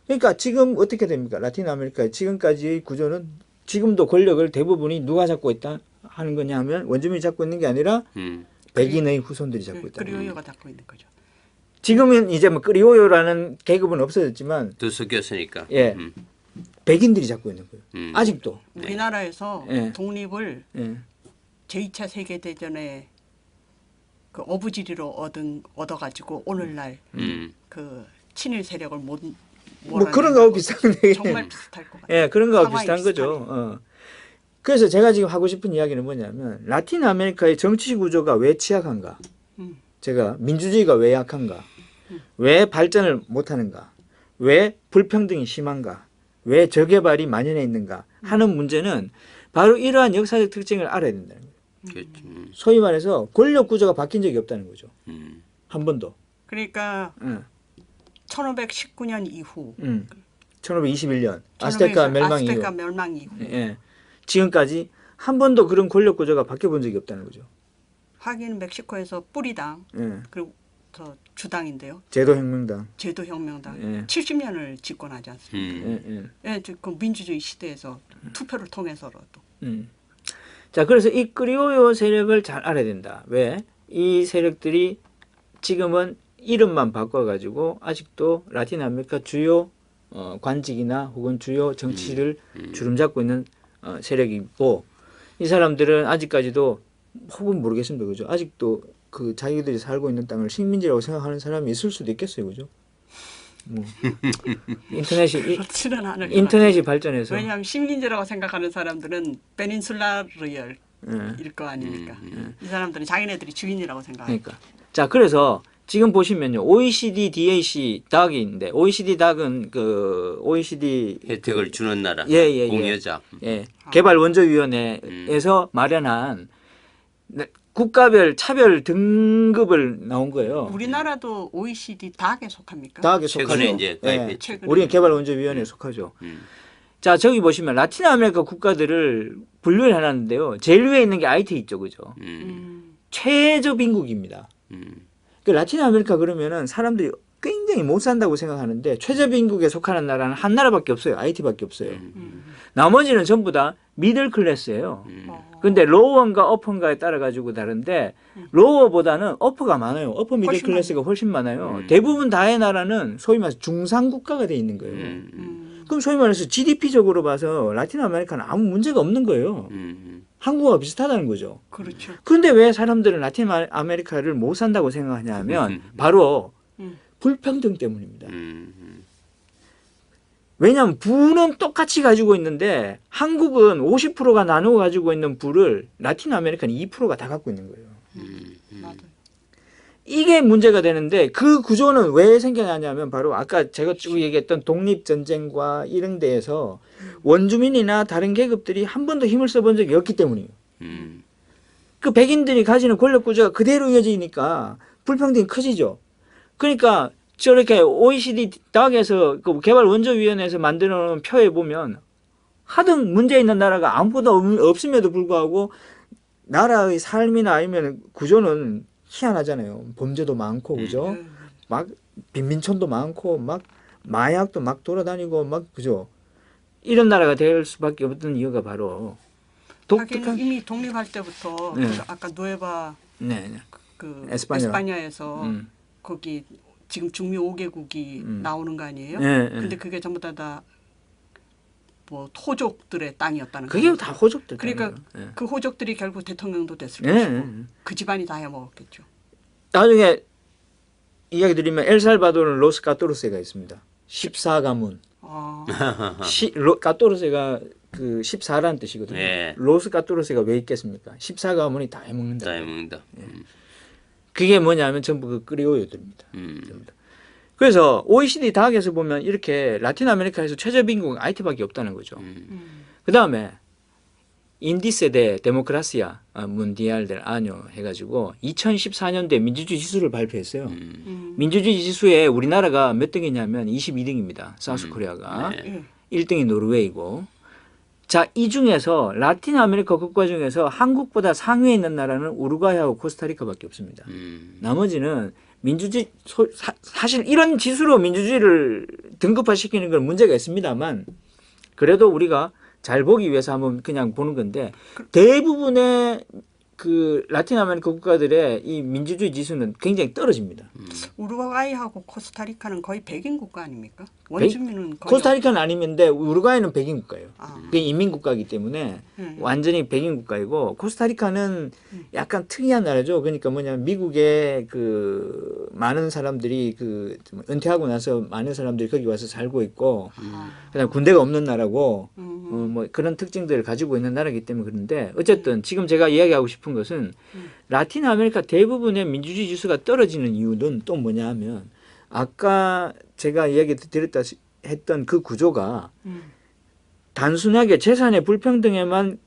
Speaker 2: 그러니까 지금 어떻게 됩니까? 라틴 아메리카의 지금까지의 구조는 지금도 권력을 대부분이 누가 잡고 있다 하는 거냐 하면 원주민이 잡고 있는 게 아니라 백인의 후손들이 잡고 있다.
Speaker 1: 그리오요가 잡고 있는 거죠.
Speaker 2: 지금은 이제 뭐 크리오요라는 계급은 없어졌지만
Speaker 3: 또 섞였으니까.
Speaker 2: 예. 백인들이 잡고 있는 거예요. 아직도.
Speaker 1: 우리나라에서
Speaker 2: 네.
Speaker 1: 독립을
Speaker 2: 예.
Speaker 1: 제2차 세계대전에 그 어부지리로 얻어가지고 오늘날 그 친일 세력을
Speaker 2: 뭐 그런 거하고 비슷한 얘기.
Speaker 1: 정말 비슷할 것 같아요.
Speaker 2: 예, 그런 거하고
Speaker 1: 상황이
Speaker 2: 비슷한 거죠. 그래서 제가 지금 하고 싶은 이야기는 뭐냐면 라틴 아메리카의 정치 구조가 왜 취약한가? 제가 민주주의가 왜 약한가? 왜 발전을 못하는가? 왜 불평등이 심한가? 왜 저개발이 만연해 있는가? 하는 문제는 바로 이러한 역사적 특징을 알아야 된다는 거예요. 소위 말해서 권력 구조가 바뀐 적이 없다는 거죠. 한 번도.
Speaker 1: 그러니까 1519년 이후
Speaker 2: 1521년 아스테카 멸망 이후 예, 지금까지 한 번도 그런 권력 구조가 바뀌어 본 적이 없다는 거죠.
Speaker 1: 하긴 멕시코에서 뿌리당 그리고 저 주당인데요.
Speaker 2: 제도혁명당.
Speaker 1: 제도혁명당 70년을 집권하지 않습니까? 그 민주주의 시대에서 투표를 통해서라도.
Speaker 2: 자, 그래서 이 크리오요 세력을 잘 알아야 된다. 왜? 이 세력들이 지금은 이름만 바꿔가지고 아직도 라틴 아메리카 주요 관직이나 혹은 주요 정치를 주름잡고 있는 세력이고 이 사람들은 아직까지도 혹은 모르겠습니다. 그죠? 아직도 그 자기들이 살고 있는 땅을 식민지라고 생각하는 사람이 있을 수도 있겠어요. 그죠? 뭐 인터넷이 발전해서
Speaker 1: 왜냐하면 식민지라고 생각하는 사람들은 페닌슐라르일 거 아닙니까? 이 사람들은 자기네들이 주인이라고 생각합니다.
Speaker 2: 그러니까 자, 그래서 지금 보시면요, OECD DAC 닥인데 OECD 닥은 그 OECD
Speaker 3: 혜택을 주는 나라 공여자
Speaker 2: 개발 원조위원회에서 마련한 국가별 차별 등급을 나온 거예요.
Speaker 1: 우리나라도 OECD 닥에 속합니까?
Speaker 2: 닥에 속하죠.
Speaker 3: 최근에 이제 가입했죠.
Speaker 2: 우리는 개발원조위원회에 속하죠. 자, 저기 보시면 라틴 아메리카 국가들을 분류를 해놨는데요. 제일 위에 있는 게 하이티 있죠, 그죠? 최저 빈국입니다. 그 라틴 아메리카 그러면은 사람들이 굉장히 못 산다고 생각하는데 최저 빈국에 속하는 나라는 한 나라밖에 없어요. 하이티밖에 없어요. 나머지는 전부 다 미들 클래스예요. 근데 로어인가 어퍼인가에 따라 가지고 다른데 로어보다는 어퍼가 많아요. 어퍼 미들 클래스가 훨씬 많아요. 대부분 다의 나라는 소위 말해서 중상 국가가 돼 있는 거예요. 그럼 소위 말해서 GDP적으로 봐서 라틴 아메리카는 아무 문제가 없는 거예요. 한국과 비슷하다는 거죠.
Speaker 1: 그렇죠.
Speaker 2: 그런데 왜 사람들은 라틴 아메리카를 못 산다고 생각하냐면 바로 불평등 때문입니다. 왜냐하면 부는 똑같이 가지고 있는데 한국은 50%가 나누어 가지고 있는 부를 라틴 아메리카는 2%가 다 갖고 있는 거예요.
Speaker 1: 맞아요.
Speaker 2: 이게 문제가 되는데 그 구조는 왜 생겨나냐면 바로 아까 제가 쭉 얘기했던 독립전쟁과 이런 데에서 원주민이나 다른 계급들이 한 번도 힘을 써본 적이 없기 때문이에요. 그 백인들이 가지는 권력 구조가 그대로 이어지니까 불평등이 커지죠. 그러니까 저렇게 OECD 닥에서 그 개발원조위원회에서 만들어 놓은 표에 보면 하등 문제 있는 나라가 아무것도 없음에도 불구하고 나라의 삶이나 아니면 구조는 희한하잖아요. 범죄도 많고 그죠? 막 빈민촌도 많고 막 마약도 막 돌아다니고 막 그죠? 이런 나라가 될 수밖에 없던 이유가 바로
Speaker 1: 독특한 이미 독립할 때부터 그 아까 누에바 그 에스파냐에서 거기 지금 중미 5개국이 나오는 거 아니에요?
Speaker 2: 예, 예.
Speaker 1: 근데 그게 전부 다 뭐 토족들의 땅이었다는
Speaker 2: 그게
Speaker 1: 거예요.
Speaker 2: 다 호족들.
Speaker 1: 그러니까
Speaker 2: 예.
Speaker 1: 그 호족들이 결국 대통령도 됐을
Speaker 2: 예,
Speaker 1: 것이고
Speaker 2: 예.
Speaker 1: 그 집안이 다 해먹었겠죠.
Speaker 2: 나중에 이야기 드리면 엘살바도르는 로스 까토르세가 있습니다. 14가문. 까토르세가 그 14라는 뜻이거든요.
Speaker 3: 예.
Speaker 2: 로스 까토르세가 왜 있겠습니까? 14가문이 다 해먹는다.
Speaker 3: 다 해먹는다.
Speaker 2: 그게 뭐냐면 전부 그 크리오요들입니다. 전부 다. 그래서 OECD 다학에서 보면 이렇게 라틴 아메리카에서 최저 빈곤 IT밖에 없다는 거죠. 그 다음에 인디세 데 데모크라시아 문디알 델 아뇨 해가지고 2014년도에 민주주의 지수를 발표했어요. 민주주의 지수에 우리나라가 몇 등이냐면 22등입니다. 사우스코리아가.
Speaker 3: 네.
Speaker 2: 1등이 노르웨이고. 자, 이 중에서 라틴 아메리카 국가 중에서 한국보다 상위에 있는 나라는 우루과이하고 코스타리카밖에 없습니다. 나머지는 민주주의 사실 이런 지수로 민주주의를 등급화시키는 건 문제가 있습니다만 그래도 우리가 잘 보기 위해서 한번 그냥 보는 건데 대부분의 그 라틴 아메리카 국가들의 이 민주주의 지수는 굉장히 떨어집니다.
Speaker 1: 우루과이하고 코스타리카는 거의 백인 국가 아닙니까? 원주민은 거의
Speaker 2: 코스타리카는 아니면데 우루과이는 백인 국가예요.
Speaker 1: 아.
Speaker 2: 그게 인민 국가이기 때문에 완전히 백인 국가이고 코스타리카는 약간 특이한 나라죠. 그러니까 뭐냐면 미국의 그 많은 사람들이 그 은퇴하고 나서 많은 사람들이 거기 와서 살고 있고 그다음 군대가 없는 나라고 뭐 그런 특징들을 가지고 있는 나라이기 때문에 그런데 어쨌든 지금 제가 이야기하고 싶은 것은 라틴 아메리카 대부분의 민주주의 지수가 떨어지는 이유는 또 뭐냐 하면 아까 제가 이야기 드렸다 했던 그 구조가 단순하게 재산의 불평등에만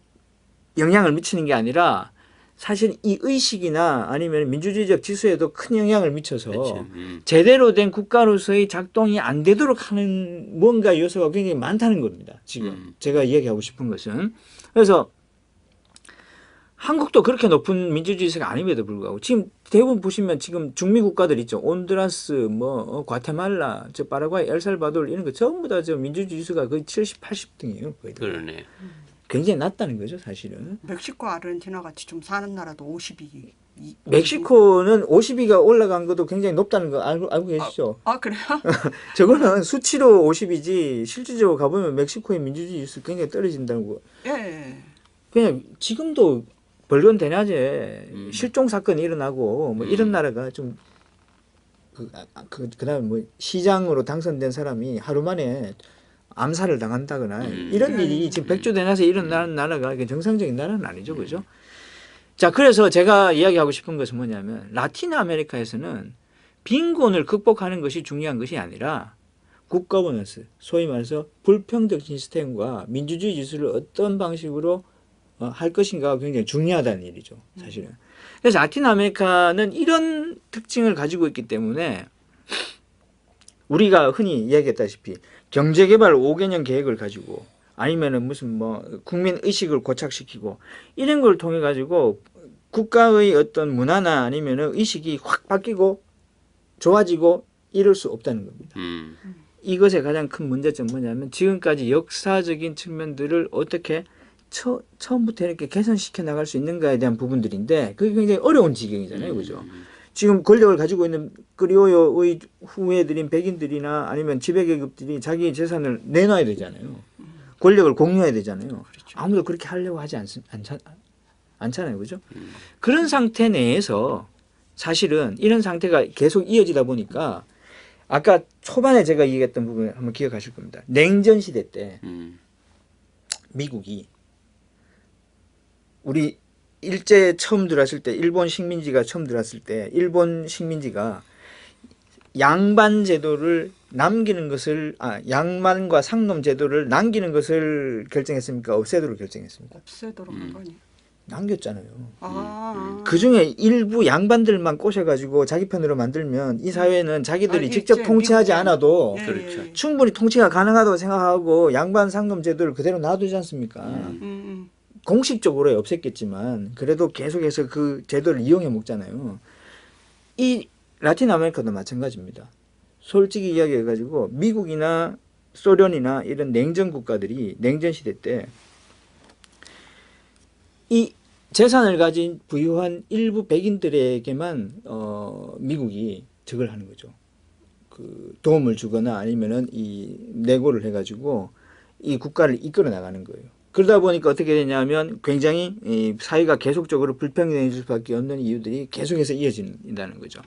Speaker 2: 영향을 미치는 게 아니라 사실 이 의식이나 아니면 민주주의적 지수에도 큰 영향을 미쳐서
Speaker 3: 그렇죠.
Speaker 2: 제대로 된 국가로서의 작동이 안 되도록 하는 뭔가 요소가 굉장히 많다는 겁니다. 지금 제가 이야기하고 싶은 것은. 그래서 한국도 그렇게 높은 민주주의 지수가 아님에도 불구하고 지금 대부분 보시면 지금 중미 국가들 있죠. 온두라스, 뭐 과테말라, 저 파라과이, 엘살바도르 이런 거 전부 다 저 민주주의 지수가 거의 70, 80등이에요. 거의.
Speaker 3: 그러네.
Speaker 2: 굉장히 낮다는 거죠, 사실은.
Speaker 1: 멕시코, 아르헨티나 같이 좀 사는 나라도 52.
Speaker 2: 멕시코는 52가 올라간 것도 굉장히 높다는 거 알고 계시죠?
Speaker 1: 아 그래요?
Speaker 2: 저거는 수치로 50이지 실질적으로 가보면 멕시코의 민주주의 지수 굉장히 떨어진다는 거.
Speaker 1: 예.
Speaker 2: 그냥 지금도 벌건 대낮에 실종 사건이 일어나고 뭐 이런 나라가 좀 그다음에 뭐 시장으로 당선된 사람이 하루 만에 암살을 당한다거나 이런 일이 지금 백주대낮에 일어나는 나라가 이게 정상적인 나라는 아니죠, 그죠? 자, 그래서 제가 이야기하고 싶은 것은 뭐냐면 라틴 아메리카에서는 빈곤을 극복하는 것이 중요한 것이 아니라 굿거버넌스, 소위 말해서 불평등 시스템과 민주주의 지수를 어떤 방식으로 할 것인가가 굉장히 중요하다는 일이죠, 사실은. 그래서 라틴 아메리카는 이런 특징을 가지고 있기 때문에 우리가 흔히 이야기했다시피 경제개발 5개년 계획을 가지고 아니면은 무슨 뭐 국민 의식을 고착시키고 이런 걸 통해 가지고 국가의 어떤 문화나 아니면은 의식이 확 바뀌고 좋아지고 이럴 수 없다는 겁니다. 이것의 가장 큰 문제점은 뭐냐면 지금까지 역사적인 측면들을 어떻게 처음부터 이렇게 개선시켜 나갈 수 있는가에 대한 부분들인데 그게 굉장히 어려운 지경이잖아요, 그죠? 지금 권력을 가지고 있는 크리오요의 후예들인 백인들이나 아니면 지배계급들이 자기 재산을 내놔야 되잖아요. 권력을 공유해야 되잖아요.
Speaker 1: 그렇죠.
Speaker 2: 아무도 그렇게 하려고 하지 않잖아요, 그죠? 그런 상태 내에서 사실은 이런 상태가 계속 이어지다 보니까 아까 초반에 제가 얘기했던 부분 한번 기억하실 겁니다. 냉전 시대 때 미국이 우리 일제 처음 들어왔을 때 일본 식민지가 처음 들어왔을 때 일본 식민지가 양반 제도를 남기는 것을 양반과 상놈 제도를 남기는 것을 결정했습니까? 없애도록 결정했습니까?
Speaker 1: 없애도록 한 거 아니에요?
Speaker 2: 남겼잖아요.
Speaker 1: 그
Speaker 2: 중에 일부 양반들만 꼬셔가지고 자기 편으로 만들면 이 사회는 자기들이 직접
Speaker 1: 일제,
Speaker 2: 통치하지
Speaker 1: 미국에.
Speaker 2: 않아도
Speaker 3: 그렇죠.
Speaker 2: 충분히 통치가 가능하다고 생각하고 양반 상놈 제도를 그대로 놔두지 않습니까? 공식적으로 없앴겠지만 그래도 계속해서 그 제도를 이용해 먹잖아요. 이 라틴 아메리카도 마찬가지입니다. 솔직히 이야기해가지고 미국이나 소련이나 이런 냉전 국가들이 냉전 시대 때 이 재산을 가진 부유한 일부 백인들에게만 미국이 저걸 하는 거죠. 그 도움을 주거나 아니면은 이 내고를 해가지고 이 국가를 이끌어 나가는 거예요. 그러다 보니까 어떻게 되냐면 굉장히 이 사회가 계속적으로 불평등해질 수밖에 없는 이유들이 계속해서 이어진다는 거죠.